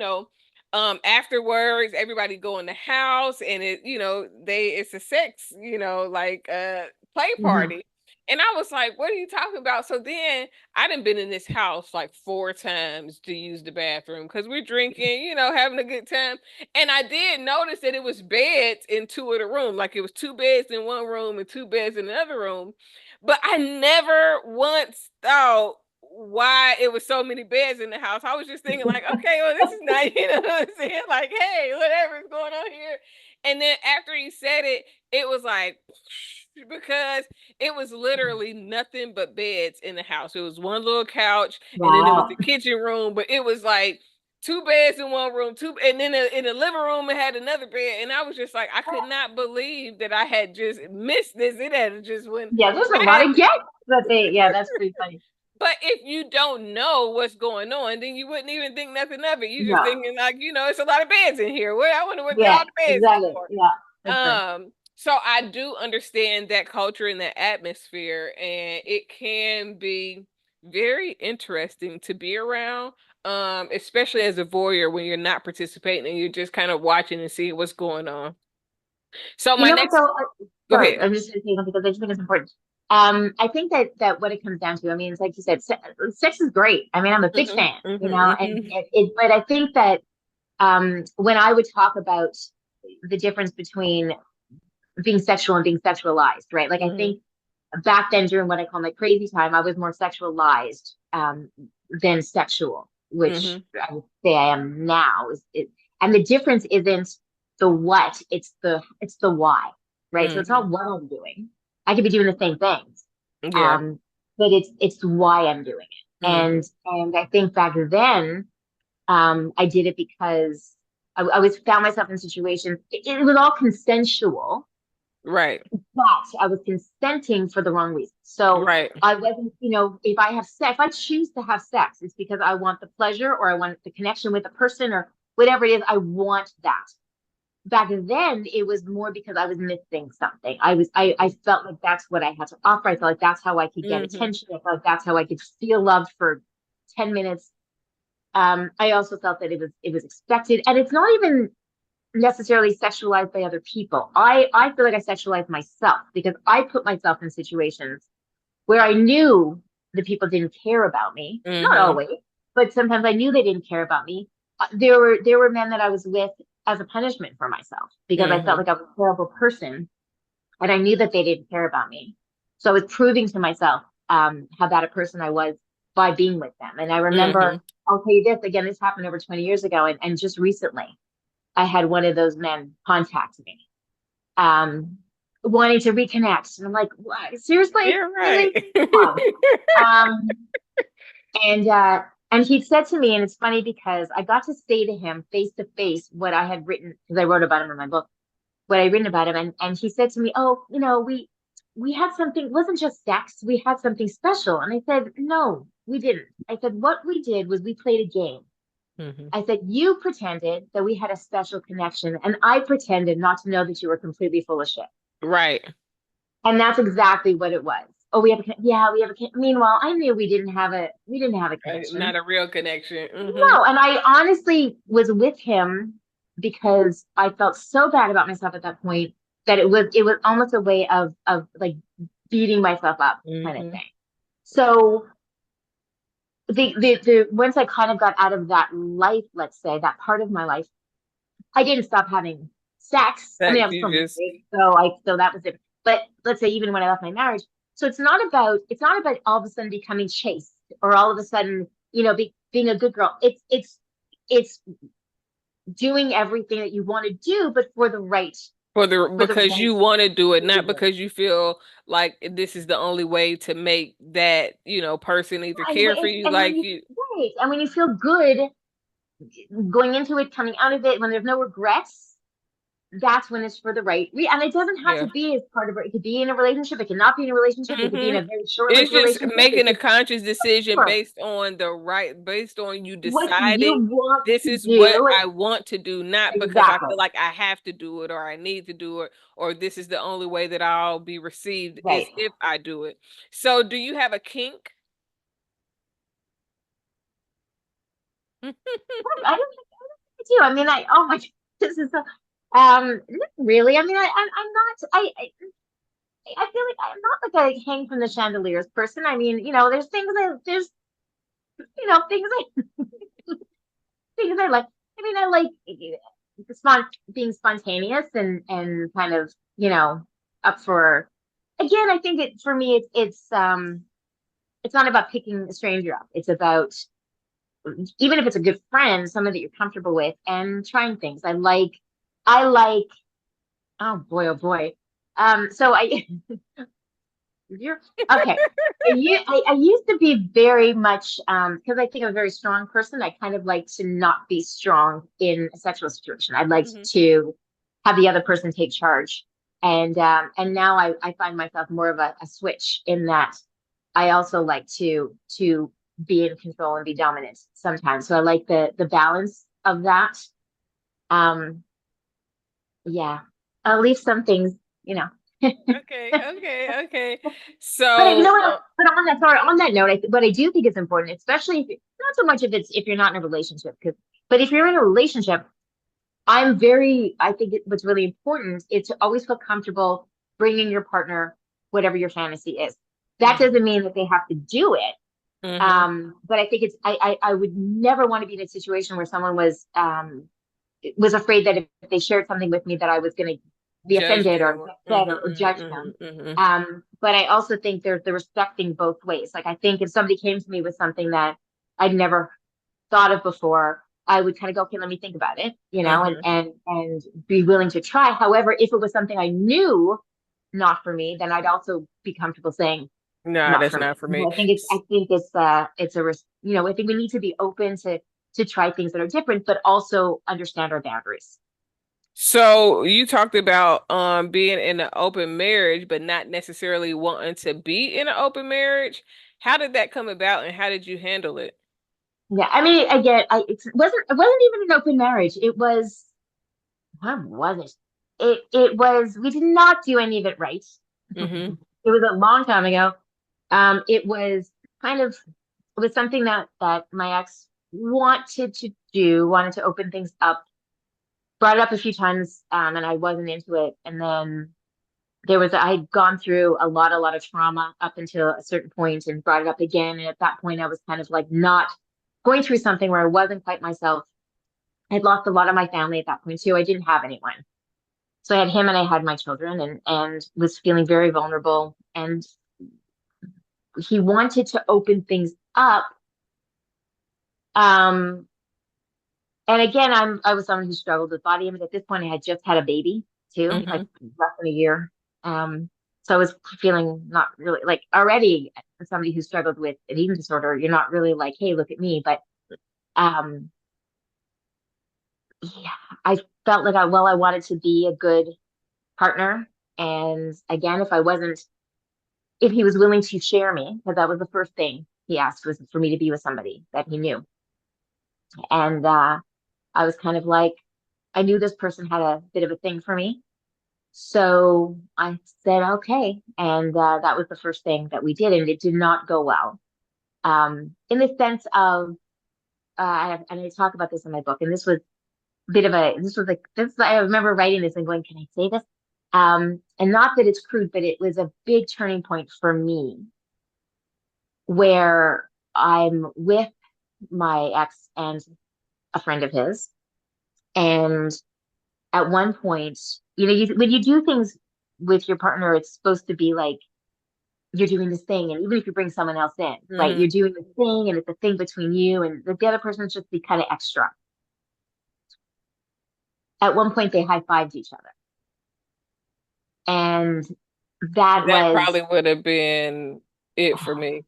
afterwards everybody go in the house, and it's a sex, like play Hmm. party. And I was like, what are you talking about? So then I done been in this house like 4 times to use the bathroom because we're drinking, having a good time. And I did notice that it was beds in 2 of the rooms. Like it was 2 beds in one room and 2 beds in another room. But I never once thought why it was so many beds in the house. I was just thinking like, okay, well, this is not, what I'm saying? Like, hey, whatever's going on here. And then after he said it, it was like, because it was literally nothing but beds in the house. It was one little couch, and then it was Wow. the kitchen room, but it was like 2 beds in one room, and then in the living room it had another bed, and I was just like, I could not believe that I had just missed this. It had just went. Yeah, there's a lot of guests that yeah, that's pretty funny. But if you don't know what's going on, then you wouldn't even think nothing of it. You just No. thinking like, it's a lot of beds in here. Well, I wonder what all Yeah, the beds exactly. for. Yeah, that's right. So I do understand that culture and that atmosphere, and it can be very interesting to be around, especially as a voyeur when you're not participating and you're just kind of watching and seeing what's going on. So You my know what next, though? go Sorry, ahead. I'm just going to say something because I just think it's important. I think that what it comes down to, I mean, it's like you said, sex is great. I mean, I'm a big Mm-hmm, fan, mm-hmm, and mm-hmm, but I think that when I would talk about the difference between being sexual and being sexualized, right? Like I mm-hmm, think back then during what I call my crazy time, I was more sexualized than sexual, which mm-hmm, I would say I am now. And the difference isn't the what, it's the why, right? So it's mm-hmm. not what I'm doing. I could be doing the same things, Yeah. but it's why I'm doing it. Mm-hmm. And I think back then, I did it because I was found myself in situations. It was all consensual, Right. but I was consenting for the wrong reason. So Right. I wasn't, if I have sex, if I choose to have sex, it's because I want the pleasure or I want the connection with a person or whatever it is. I want that. Back then, it was more because I was missing something. I felt like that's what I had to offer. I felt like that's how I could get Mm-hmm. attention. I felt like that's how I could feel loved for 10 minutes. I also felt that it was expected, and it's not even necessarily sexualized by other people. I feel like I sexualized myself because I put myself in situations where I knew the people didn't care about me. Not Mm-hmm. always, but sometimes I knew they didn't care about me. There were men that I was with as a punishment for myself because I felt Mm-hmm. like I was a terrible person, and I knew that they didn't care about me. So I was proving to myself how bad a person I was by being with them. And I Mm-hmm. remember, I'll tell you this again. This happened over 20 years ago, and just recently. I had one of those men contact me, um, wanting to reconnect. And I'm like, what? Seriously? You're right. Really? Come on. And he said to me, and it's funny because I got to say to him face to face what I had written, because I wrote about him in my book, what I written about him. And he said to me, oh, we had something, it wasn't just sex, we had something special. And I said, no, we didn't. I said, what we did was we played a game. Mm-hmm. I said, you pretended that we had a special connection, and I pretended not to know that you were completely full of shit. Right. And that's exactly what it was. Oh, we have a meanwhile, I knew we didn't have a Not connection. a real connection. Mm-hmm. No, and I honestly was with him because I felt so bad about myself at that point that it was almost a way of like beating myself up kind of Mm-hmm. thing. So the once I kind of got out of that life, let's say that part of my life, I didn't stop having sex. I mean, Sex, I was you still just married, so that was it. But let's say even when I left my marriage, so it's not about all of a sudden becoming chaste or all of a sudden being a good girl. It's doing everything that you want to do, but for the because right you want to do it, not reason. because you feel like this is the only way to make that, person either And care for you and when like you you. right, and when you feel good going into it, coming out of it, when there's no regrets, that's when it's for the right reason. And it doesn't have to Yeah. be as part of it. It could be in a relationship. It cannot be in a relationship. It could be in Mm-hmm. a very short-lived It's just relationship. It making a could conscious decision sure, based on you what you deciding want this to is what do. I want to do, not because I Exactly. feel like I have to do it or I need to do it or this is the only way that I'll be received Right. is if I do it. So, do you have a kink? I don't think I do. I mean, oh my, this is not really. I mean, I'm not. I feel like I'm not like a hang from the chandeliers person. I mean, there's things things I like. I mean, I like being spontaneous and kind of, up for. Again, I think for me, it's not about picking a stranger up. It's about, even if it's a good friend, someone that you're comfortable with, and trying things. I like. Oh boy, oh boy. So you're okay. I used to be very much, because I think I'm a very strong person. I kind of like to not be strong in a sexual situation. I'd like to have the other person take charge. And now I find myself more of a switch in that I also like to be in control and be dominant sometimes. So I like the balance of that. Um, yeah. I'll leave some things, Okay. But So, but on that note, what I do think is important, especially not so much if you're not in a relationship, but if you're in a relationship, I think what's really important is to always feel comfortable bringing your partner whatever your fantasy is. That doesn't mean that they have to do it. But I think I would never want to be in a situation where someone was afraid that if they shared something with me that I was going to be judge offended them. or upset or judge them. But I also think there's the respecting both ways. Like, I think if somebody came to me with something that I'd never thought of before, I would kind of go, okay, let me think about it, and be willing to try. However, if it was something I knew not for me, then I'd also be comfortable saying No, not that's for me. not for me. It's a risk. I think we need to be open to try things that are different, but also understand our boundaries. So you talked about being in an open marriage, but not necessarily wanting to be in an open marriage. How did that come about, and how did you handle it? Yeah, I mean, again, it wasn't even an open marriage. It was, what was it? It was, we did not do any of it right. Mm-hmm. It was a long time ago. It was kind of, it was something that my ex wanted to open things up, brought it up a few times, and I wasn't into it. And then I had gone through a lot of trauma up until a certain point and brought it up again. And at that point, I was kind of like not going through something where I wasn't quite myself. I'd lost a lot of my family at that point too. I didn't have anyone. So I had him and I had my children, and was feeling very vulnerable. And he wanted to open things up. Um, and again, I was someone who struggled with body image. At this point, I had just had a baby too, like less than a year. So I was feeling not really like, already somebody who struggled with an eating disorder. You're not really like, hey, look at me. But um, yeah, I felt like I wanted to be a good partner. And again, if he was willing to share me, because that was the first thing he asked, was for me to be with somebody that he knew. And I was kind of like, I knew this person had a bit of a thing for me. So I said, okay. And that was the first thing that we did. And it did not go well. In the sense of, and I talk about this in my book, and this was like, I remember writing this and going, can I say this? And not that it's crude, but it was a big turning point for me, where I'm with my ex and a friend of his. And at one point, when you do things with your partner, it's supposed to be like you're doing this thing. And even if you bring someone else in, right, you're doing the thing, and it's a thing between you, and the other person's just be kind of extra. At one point, they high-fived each other. And that That was probably would have been it for me.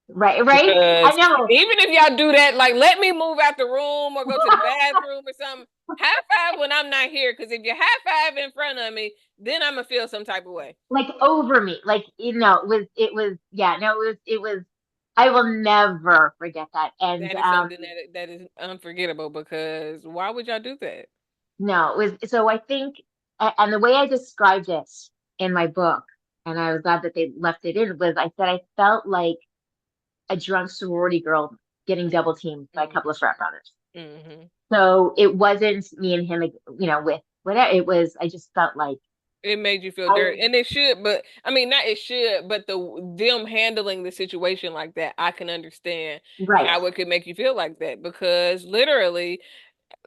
right. I Because know. even if y'all do that, like, let me move out the room or go to the bathroom or something. High five when I'm not here. Because if you high five in front of me, then I'm gonna feel some type of way. Like, over me, like, yeah, no, it was. I will never forget that. And That is something that is unforgettable. Because why would y'all do that? no, it was, so I think, and the way I described it in my book, and I was glad that they left it in, was I said I felt like a drunk sorority girl getting double teamed by a couple of frat brothers. So it wasn't me and him, with whatever. It was, I just felt like It made you feel I, dirty, and it should, but I mean, not it should, but them handling the situation like that, I can understand right, how it could make you feel like that, because literally,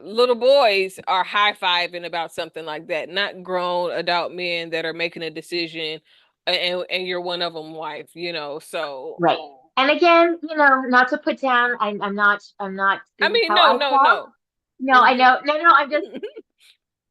little boys are high-fiving about something like that, not grown adult men that are making a decision, and you're one of them, wife, so. right. And again, not to put down, I'm not, I this is mean, how no, I no, felt. no. No, I Mhm. know. No, I'm just,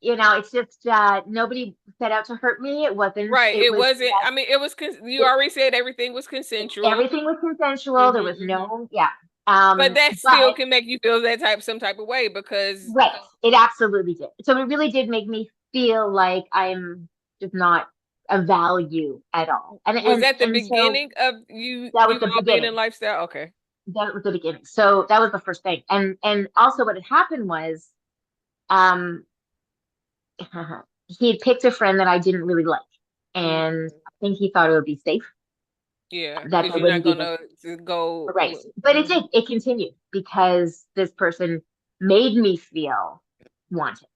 it's just, nobody set out to hurt me. Right. It It was wasn't. just, I mean, it was. You already said everything was consensual. everything was consensual. There Hmm, was hmm. no, yeah. But that still But can make you feel some type of way, because right, it absolutely did. So it really did make me feel like I'm just not a value at all. And was and that the and so beginning of you that was you the all being beginning. in lifestyle? Okay. That was the beginning. So that was the first thing. And also what had happened was, um he had picked a friend that I didn't really like. Mm, And I think he thought it would be safe, yeah, that because they you're not wouldn't be gonna go. right. But it did, it continued because this person made me feel wanted.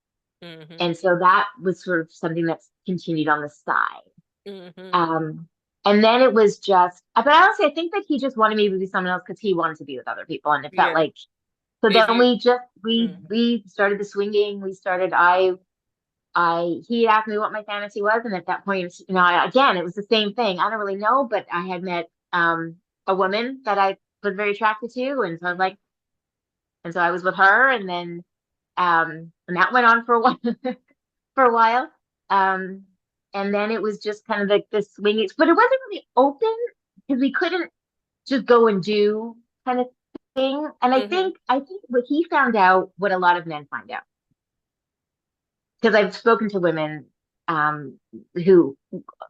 Mm-hmm, And so that was sort of something that's continued on the side. mm-hmm. Um, and then it was just, but honestly, I think that he just wanted me to be someone else because he wanted to be with other people. And it felt Yeah. like, so If then you. we just, Mhm. we started the swinging. We started, he asked me what my fantasy was. And at that point, again, it was the same thing. I don't really know, but I had met, a woman that I was very attracted to. And so I was Mhm. like, and so I was with her. And then, and that went on for a while. For a while. Um, and then it was just kind of like this swinging, but it wasn't really open because we couldn't just go and do kind of thing. And Mhm. I think what he found out, what a lot of men find out, because I've spoken to women, who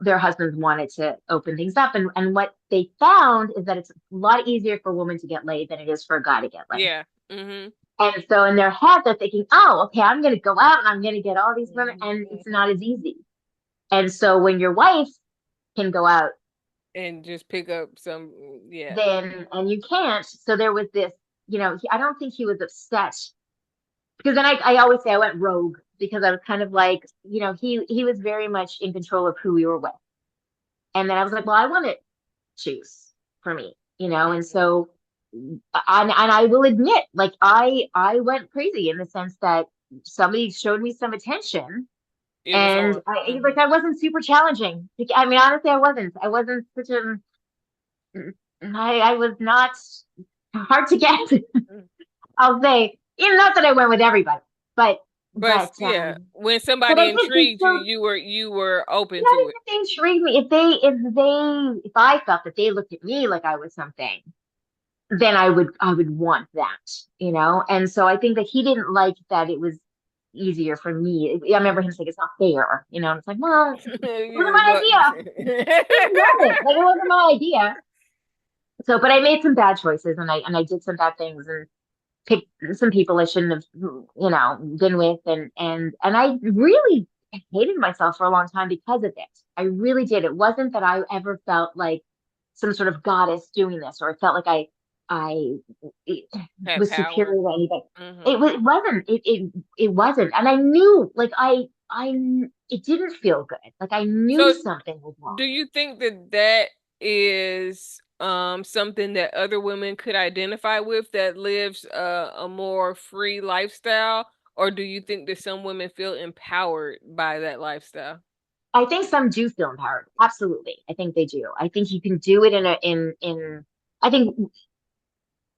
their husbands wanted to open things up, and what they found is that it's a lot easier for a woman to get laid than it is for a guy to get laid. Yeah. Mhm. And so in their head, they're thinking, oh, okay, I'm going to go out and I'm going to get all these women. And it's Mhm. not as easy. And so when your wife can go out, And just pick up some. Yeah. then, and you can't. So there was this, I don't think he was upset, because then I always say I went rogue, because I was kind of like, he was very much in control of who we were with. And then I was like, well, I want to choose for me, and Mhm. so, and I will admit, like, I went crazy in the sense that somebody showed me some attention. It was And on. like, Mhm. I wasn't super challenging. I mean, honestly, I wasn't such a, I was not hard to get. Mm. I'll say, not that I went with everybody, but But yeah, when but somebody I did. They intrigued you, still, you were open not to even it. if they intrigued me. If I felt that they looked at me like I was something, then I would want that, And so I think that he didn't like that it was easier for me. I remember him saying it's not fair, And it's like, well, it wasn't You my go. idea. It wasn't. Like, it wasn't my idea. So, but I made some bad choices, and I did some bad things, and picked some people I shouldn't have, been with, and I really hated myself for a long time because of it. I really did. It wasn't that I ever felt like some sort of goddess doing this, or it felt like I Had was power. superior to anybody. Hmm. It wasn't. It wasn't, and I knew, like, it didn't feel good. Like, I knew So, something was wrong. do you think that is something that other women could identify with, that lives a more free lifestyle, or do you think that some women feel empowered by that lifestyle? I think some do feel empowered. Absolutely. I think they do. I think you can do it I think,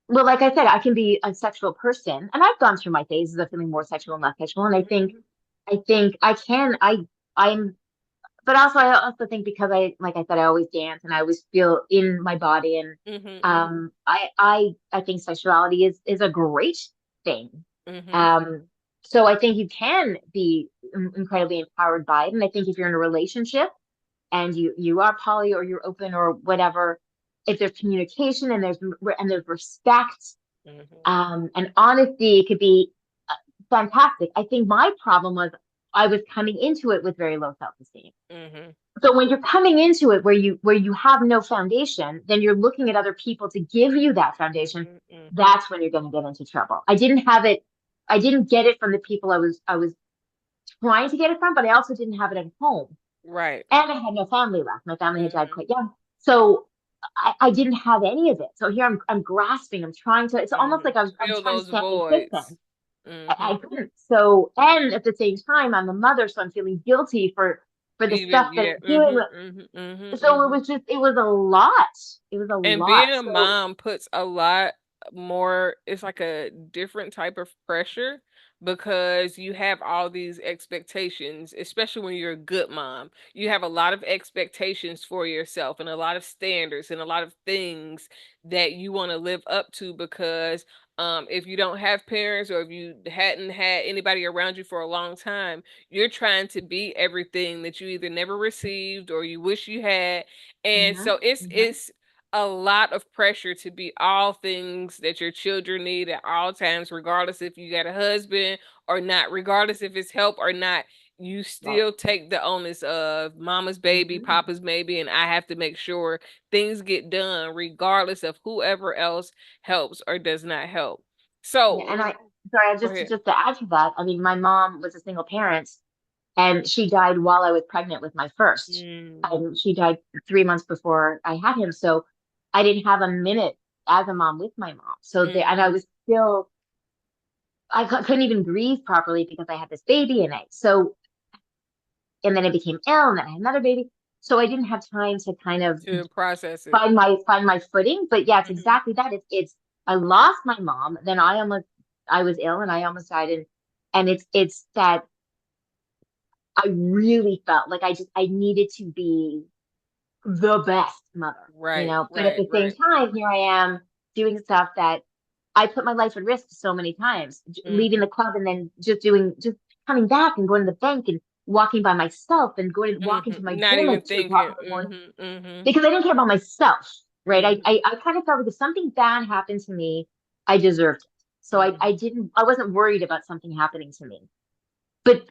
well, like I said, I can be a sexual person, and I've gone through my phases of feeling more sexual and less sexual. And Mhm. I think I can, I'm, but also I also think, because like I said, I always dance and I always feel in my body. And, Mhm. Mhm. I think sexuality is a great thing. Mhm. Um, so I think you can be incredibly empowered by it. And I think if you're in a relationship, and you are poly, or you're open, or whatever, if there's communication, and there's respect, Mhm. and honesty, it could be, fantastic. I think my problem was I was coming into it with very low self-esteem. Mhm. So when you're coming into it where you have no foundation, then you're looking at other people to give you that foundation. Mhm. Mhm. That's when you're going to get into trouble. I didn't have it. I didn't get it from the people I was trying to get it from, but I also didn't have it at home. Right. And I had no family left. My family had died Mhm. quite young. So I didn't have any of it. So here I'm grasping, I'm trying to, it's almost Mhm. like I'm Fill trying to those stand in quicksand. voids. I Mhm. couldn't. So, and at the same time, I'm a mother, so I'm feeling guilty for the Even stuff that yeah. I'm doing. Mhm. Mhm. Mhm. So Mhm. it was a lot. It was a And lot. being a So, mom puts a lot more, it's like a different type of pressure because you have all these expectations, especially when you're a good mom. You have a lot of expectations for yourself and a lot of standards and a lot of things that you want to live up to because if you don't have parents or if you hadn't had anybody around you for a long time, you're trying to be everything that you either never received or you wish you had. And mhm, so it's mhm. it's a lot of pressure to be all things that your children need at all times, regardless if you got a husband or not, regardless if it's help or not. You Right. still take the onus of mama's baby, Mhm. papa's baby, and I have to make sure things get done, regardless of whoever else helps or does not help. Yeah, So, and sorry, go just ahead. to add to that, I mean, my mom was a single parent, and she died while I was pregnant with my first. Mm, And she died 3 months before I had him. So I didn't have a minute as a mom with my mom. So and I mhm, was still, couldn't even grieve properly because I had this baby and and then I became ill and then I had another baby. So I didn't have time to kind of to process it. find my footing. But yeah, it's Mhm. exactly that. I lost my mom, then I was ill and I almost died. And it's that I really felt like I needed to be the best mother, Right, but at right, the same right. time, here I am doing stuff that I put my life at risk so many times, leaving the Mhm, club and then just coming back and going to the bank and walking by myself and walking to mhm. my Not gym even at 2 o'clock thinking. in the morning Mhm, mhm, because I didn't care about myself, right? mhm, I kind of felt like if something bad happened to me, I deserved it. So mhm. I wasn't worried about something happening to me. But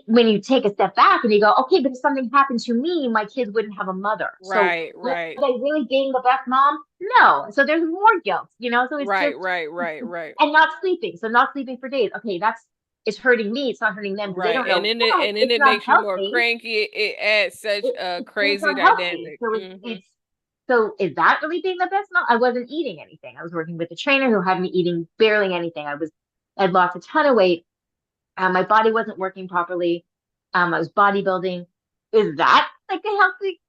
when you take a step back and you go, okay, but if something happened to me, my kids wouldn't have a mother. So Right, was right. I really being the best mom? No. So there's more guilt, So it's Right, just, right, right, right. and not sleeping. So not sleeping for days. Okay, it's hurting me. It's not hurting them because they Right. don't know. But And then it's it not makes you more healthy. cranky. It adds such a It's crazy unhealthy. dynamic. So Mhm. so is that really being the best mom? I wasn't eating anything. I was working with a trainer who had me eating barely anything. I'd lost a ton of weight. My body wasn't working properly. I was bodybuilding. Is that like a healthy?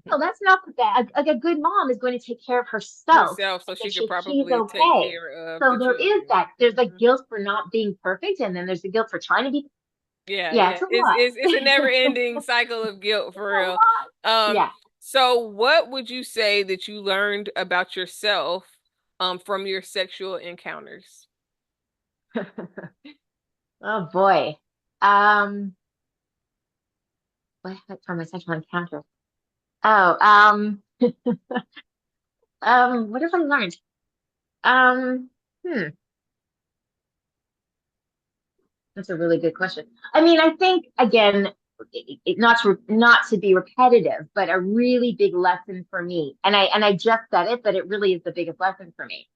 No, that's not bad. Like a good mom is going to take care of herself Herself so and make she could sure she's probably take okay. care of So the there is children. that. There's like Mhm. guilt for not being perfect, and then there's the guilt for trying to be. Yeah, Yeah, yeah. it's a It's lot. it's a never ending cycle of guilt It's for a real. lot. Um, Yeah. so what would you say that you learned about yourself from your sexual encounters? Oh boy. Um, what from my sexual encounter? Oh, what have I learned? Um, hmm. That's a really good question. I mean, I think again, not to be repetitive, but a really big lesson for me, and I just said it, but it really is the biggest lesson for me,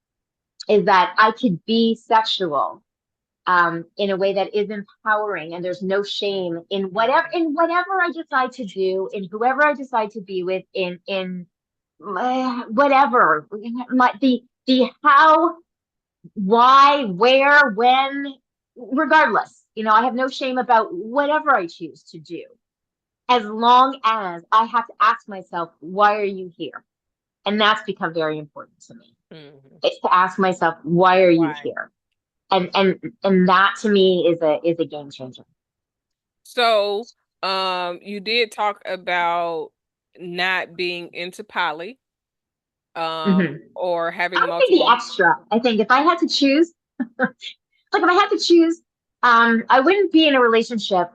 is that I could be sexual in a way that is empowering, and there's no shame Mhm. in whatever I decide to do, in whoever I decide to be with, in whatever, the how, why, where, when, regardless. I have no shame about whatever I choose to do, as long as I have to ask myself, why are you here? And that's become very important to me. Mhm. It's to ask myself, why are you Why? here? And that to me is a game changer. So, you did talk about not being into poly, Mhm. or I having would say the multiple. extra. I think if I had to choose, like if I had to choose, I wouldn't be in a relationship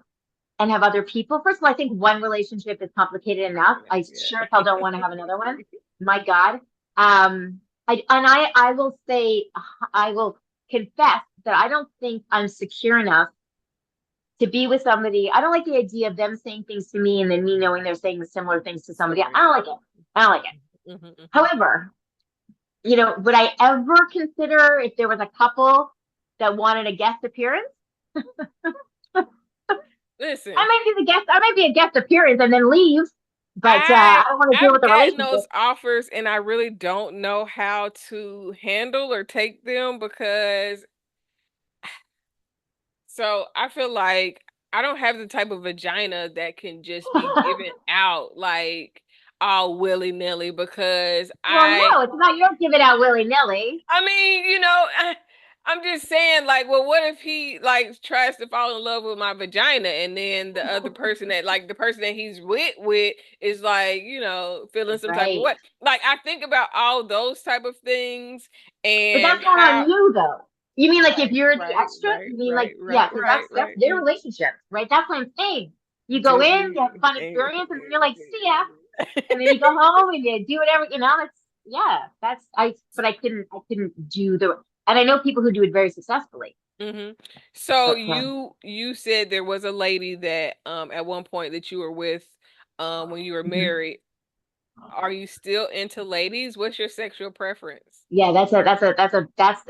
and have other people. First of all, I think one relationship is complicated enough. I sure as hell don't want to have another one. My God. I will say, I will confess that I don't think I'm secure enough to be with somebody. I don't like the idea of them saying things to me and then me knowing they're saying similar things to somebody. I Someone don't else. like it. I don't like it. Mhm, mhm. However, would I ever consider if there was a couple that wanted a guest appearance? Listen, I might be the guest. I might be a guest appearance and then leave, but I I don't want to deal with I've the gotten relationship. those offers and I really don't know how to handle or take them because so I feel like I don't have the type of vagina that can just be given out like all willy-nilly because Well, no, it's not. You don't give it out willy nilly. I mean, I'm just saying, like, well, what if he like tries to fall in love with my vagina, and then the other person that, like, the person that he's with is like, feeling some type of Right. way. Like, I think about all those type of things But and that's not on how. you, though. You mean like if Right, you're the right, extra? right, You mean like right, yeah, right, because right, that's right. their relationship, right? That's what I'm saying. You go Do in, you have you? fun experience, and then you're like, see ya, and then you go home and you do whatever. That's yeah. That's I. But I couldn't do and I know people who do it very successfully. Hmm. So But you said there was a lady that at one point that you were with when you were mhm. married. Are you still into ladies? What's your sexual preference? Yeah, that's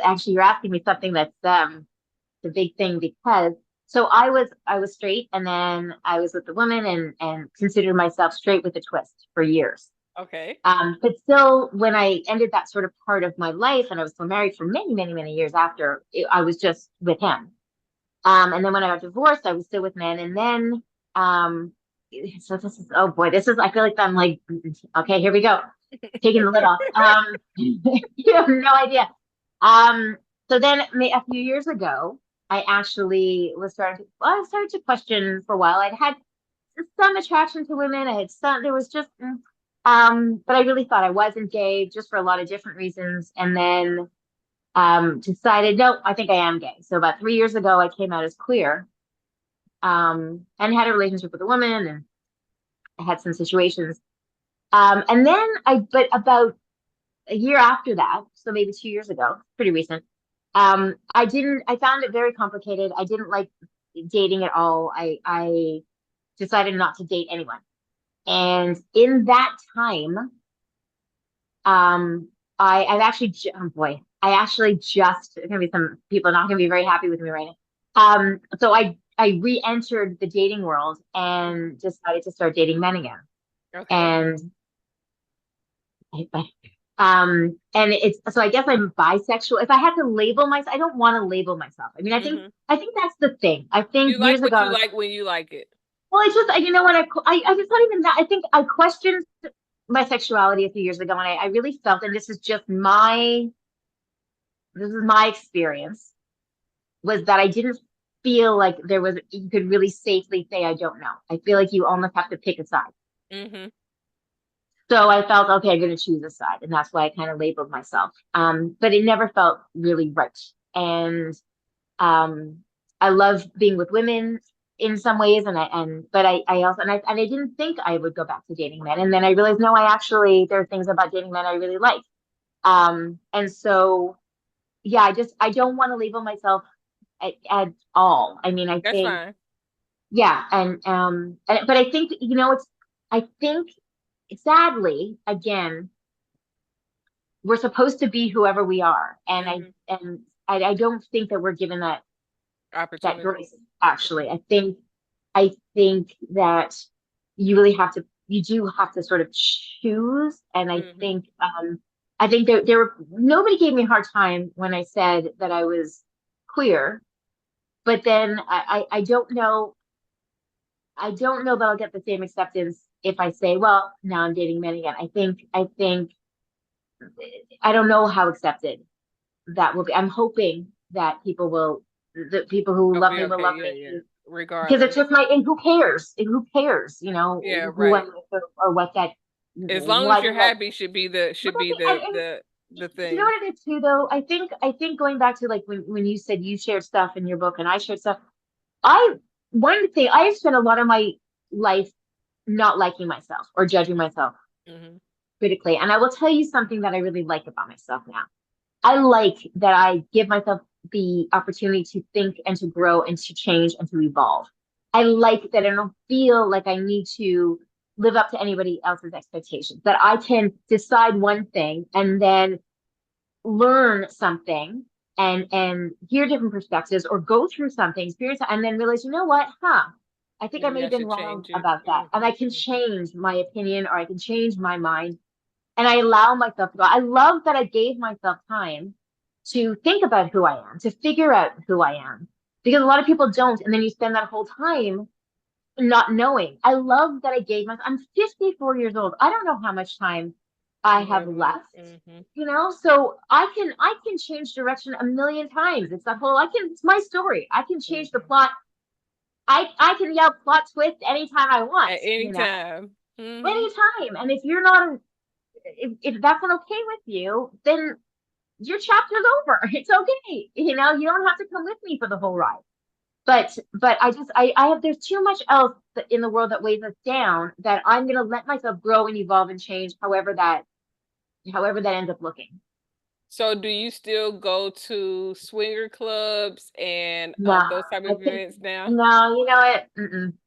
actually you're asking me something that's the big thing because so I was straight and then I was with a woman and considered myself straight with a twist for years. Okay. But still, when I ended that sort of part of my life, and I was still married for many, many, many years after, I was just with him. And then when I got divorced, I was still with men. And then, so this is, oh boy, I feel like I'm like, okay, here we go, taking the lid off. You have no idea. Um, so then a few years ago, I actually I started to question for a while. I'd had some attraction to women. I had some, there was just, but I really thought I wasn't gay just for a lot of different reasons. And then decided, no, I think I am gay. So about 3 years ago, I came out as queer and had a relationship with a woman and I had some situations. And then but about a year after that, so maybe 2 years ago, pretty recent, I found it very complicated. I didn't like dating at all. I decided not to date anyone. And in that time, um, I've actually, oh boy, I actually just, there's gonna be some people not gonna be very happy with me right now. So I re-entered the dating world and decided to start dating men again. Okay. And and it's so I guess I'm bisexual. If I had to label myself, I don't want to label myself. I mean, Hmm. I think that's the thing. I think You like years what you ago, like when you like it. well, it's just you know what I just not even that. I think I questioned my sexuality a few years ago, and I really felt, and this is my experience, was that I didn't feel like you could really safely say I don't know. I feel like you almost have to pick a side. Hmm. So I felt okay, I'm going to choose a side, and that's why I kind of labeled myself. But it never felt really right, and um, I love being with women in some ways, but I also and I didn't think I would go back to dating men, and then I realized no, there are things about dating men I really like. And so yeah, I don't want to label myself at all. I mean, I That's think fine. yeah, but I think I think sadly again we're supposed to be whoever we are, and Hmm. I don't think that we're given that Opportunity. grace. Actually, I think that you do have to sort of choose, and Hmm. I think there were nobody gave me a hard time when I said that I was queer, but then I don't know that I'll get the same acceptance if I say, well, now I'm dating men again. I think I don't know how accepted that will be. I'm hoping that the people who It'll love be me will okay. love Yeah, yeah. me because it's Regardless. just and who cares? And who cares? Yeah, Who I'm right. with or what that, As long as why you're they like. happy should be the But should I be think, the you know thing. what it is too, though. I think going back to like when you said you shared stuff in your book and I shared stuff. I One thing I have spent a lot of my life not liking myself or judging myself Hmm. critically, and I will tell you something that I really like about myself now. I like that I give myself the opportunity to think and to grow and to change and to evolve. I like that I don't feel like I need to live up to anybody else's expectations, that I can decide one thing and then learn something and hear different perspectives or go through something, experience, and then realize, you know what, huh? I think I may Maybe I have been should wrong change it. about that. And I can Mhm. change my opinion or I can change my mind. And I allow myself to go. I love that I gave myself time to think about who I am, to figure out who I am. Because a lot of people don't. And then you spend that whole time not knowing. I love that I gave myself, I'm 54 years old. I don't know how much time I You have have left. left, Hmm. so I can change direction a million times. It's that whole, it's my story. I can change the Hmm. plot. I can yell plot twist anytime I want, At any time. Hmm. anytime. And if you're not, if that's not okay with you, then your chapter's over. It's okay. You don't have to come with me for the whole ride. But I have, there's too much else in the world that weighs us down that I'm gonna let myself grow and evolve and change however that ends up looking. So do you still go to swinger clubs and No, those type I of think events now? no, you know what?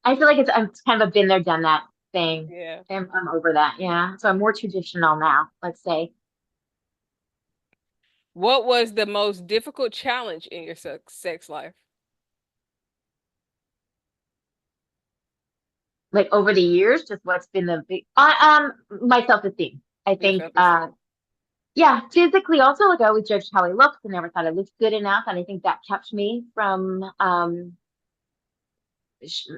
I feel like it's kind of a been there, done that thing. Yeah. I'm over that. Yeah. So I'm more traditional now, let's say. What was the most difficult challenge in your sex life? Like over the years, just what's been the big my self-esteem. I Your think self-esteem. yeah, physically also, like I always judged how I looked and never thought I looked good enough. And I think that kept me from sh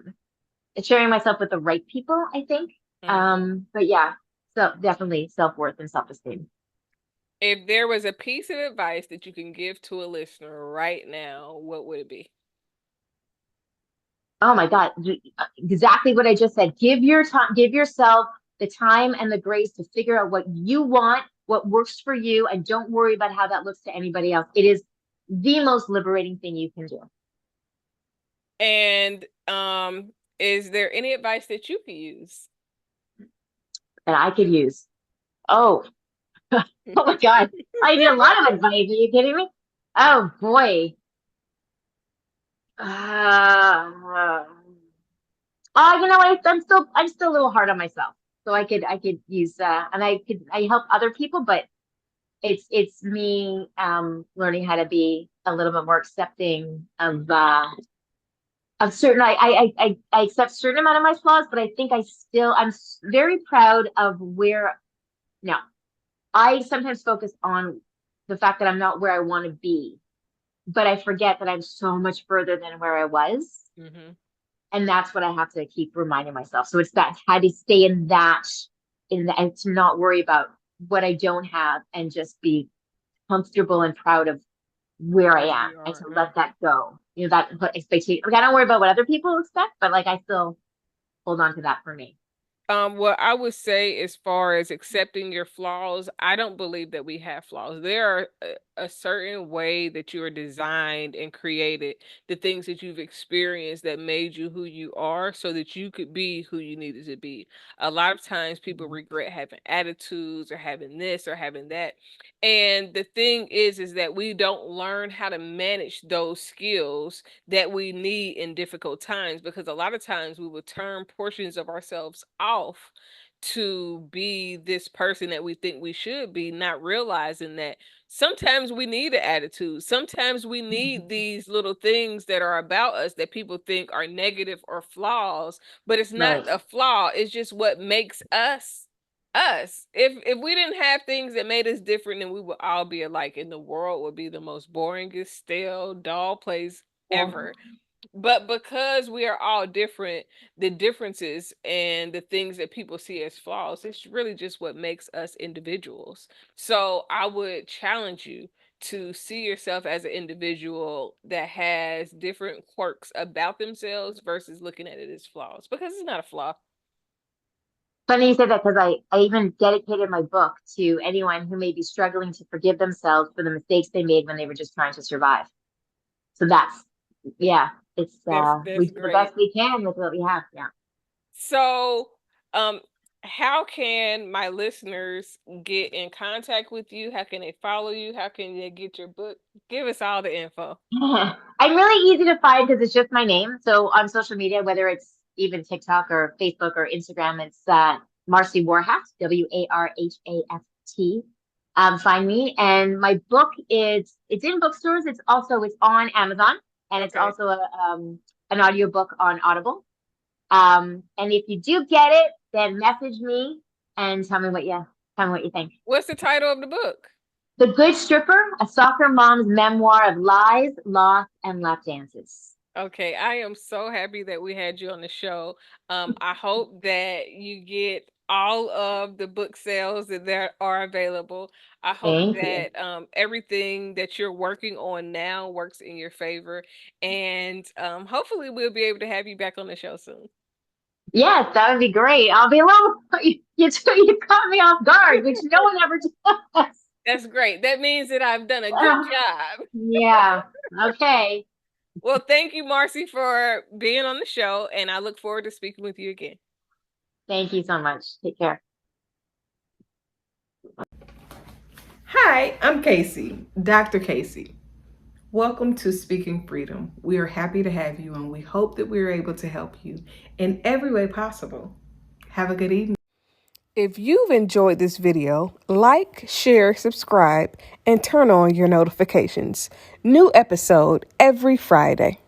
sharing myself with the right people, I think. Hmm. But yeah, so definitely self-worth and self-esteem. If there was a piece of advice that you can give to a listener right now, what would it be? Oh my God, exactly what I just said. Give your time, give yourself the time and the grace to figure out what you want, what works for you, and don't worry about how that looks to anybody else. It is the most liberating thing you can do. And is there any advice that you could use? And I could use. Oh, oh my God. I need a lot of advice. Are you kidding me? Oh boy. Uh, I'm still a little hard on myself. So I could use and I help other people, but it's me learning how to be a little bit more accepting of certain I accept certain amount of my flaws, but I think very proud of where now I sometimes focus on the fact that I'm not where I want to be, but I forget that I'm so much further than where I was. Hmm. And that's what I have to keep reminding myself. So it's that how to stay in that and to not worry about what I don't have and just be comfortable and proud of where I Where am you and are. to let that go. That expectation. Like I don't worry about what other people expect, but like I still hold on to that for me. What I would say as far as accepting your flaws, I don't believe that we have flaws. There are a certain way that you are designed and created, the things that you've experienced that made you who you are so that you could be who you needed to be. A lot of times people regret having attitudes or having this or having that. And the thing is that we don't learn how to manage those skills that we need in difficult times because a lot of times we will turn portions of ourselves off to be this person that we think we should be, not realizing that sometimes we need an attitude. Sometimes we need these little things that are about us that people think are negative or flaws, but it's not Right. a flaw. It's just what makes us us. If we didn't have things that made us different, then we would all be alike, and the world would be the most boringest, stale, dull place Yeah. ever. But because we are all different, the differences and the things that people see as flaws, it's really just what makes us individuals. So I would challenge you to see yourself as an individual that has different quirks about themselves versus looking at it as flaws because it's not a flaw. Funny you said that because I even dedicated my book to anyone who may be struggling to forgive themselves for the mistakes they made when they were just trying to survive. So yeah, it's we That's do the great. best we can with what we have. Yeah. So, um, how can my listeners get in contact with you? How can they follow you? How can they get your book? Give us all the info. I'm really easy to find because it's just my name. So on social media, whether it's even TikTok or Facebook or Instagram, it's Marci Warhaft, Warhaft. Find me, and my book is it's in bookstores. It's on Amazon, and it's Okay. also an audiobook on Audible. And if you do get it, then message me and tell me what you think. What's the title of the book? The Good Stripper, a soccer mom's memoir of lies, loss, and lap dances. Okay, I am so happy that we had you on the show. I hope that you get all of the book sales that are available. I hope Thank you. that everything that you're working on now works in your favor, and hopefully we'll be able to have you back on the show soon. Yes, that would be great. I'll be a little, you caught me off guard, which no one ever does. That's great. That means that I've done a good job. Yeah. Okay. Well, thank you, Marci, for being on the show, and I look forward to speaking with you again. Thank you so much. Take care. Hi, I'm Kaci, Dr. Kaci. Welcome to Speaking Freedom. We are happy to have you, and we hope that we are able to help you in every way possible. Have a good evening. If you've enjoyed this video, like, share, subscribe, and turn on your notifications. New episode every Friday.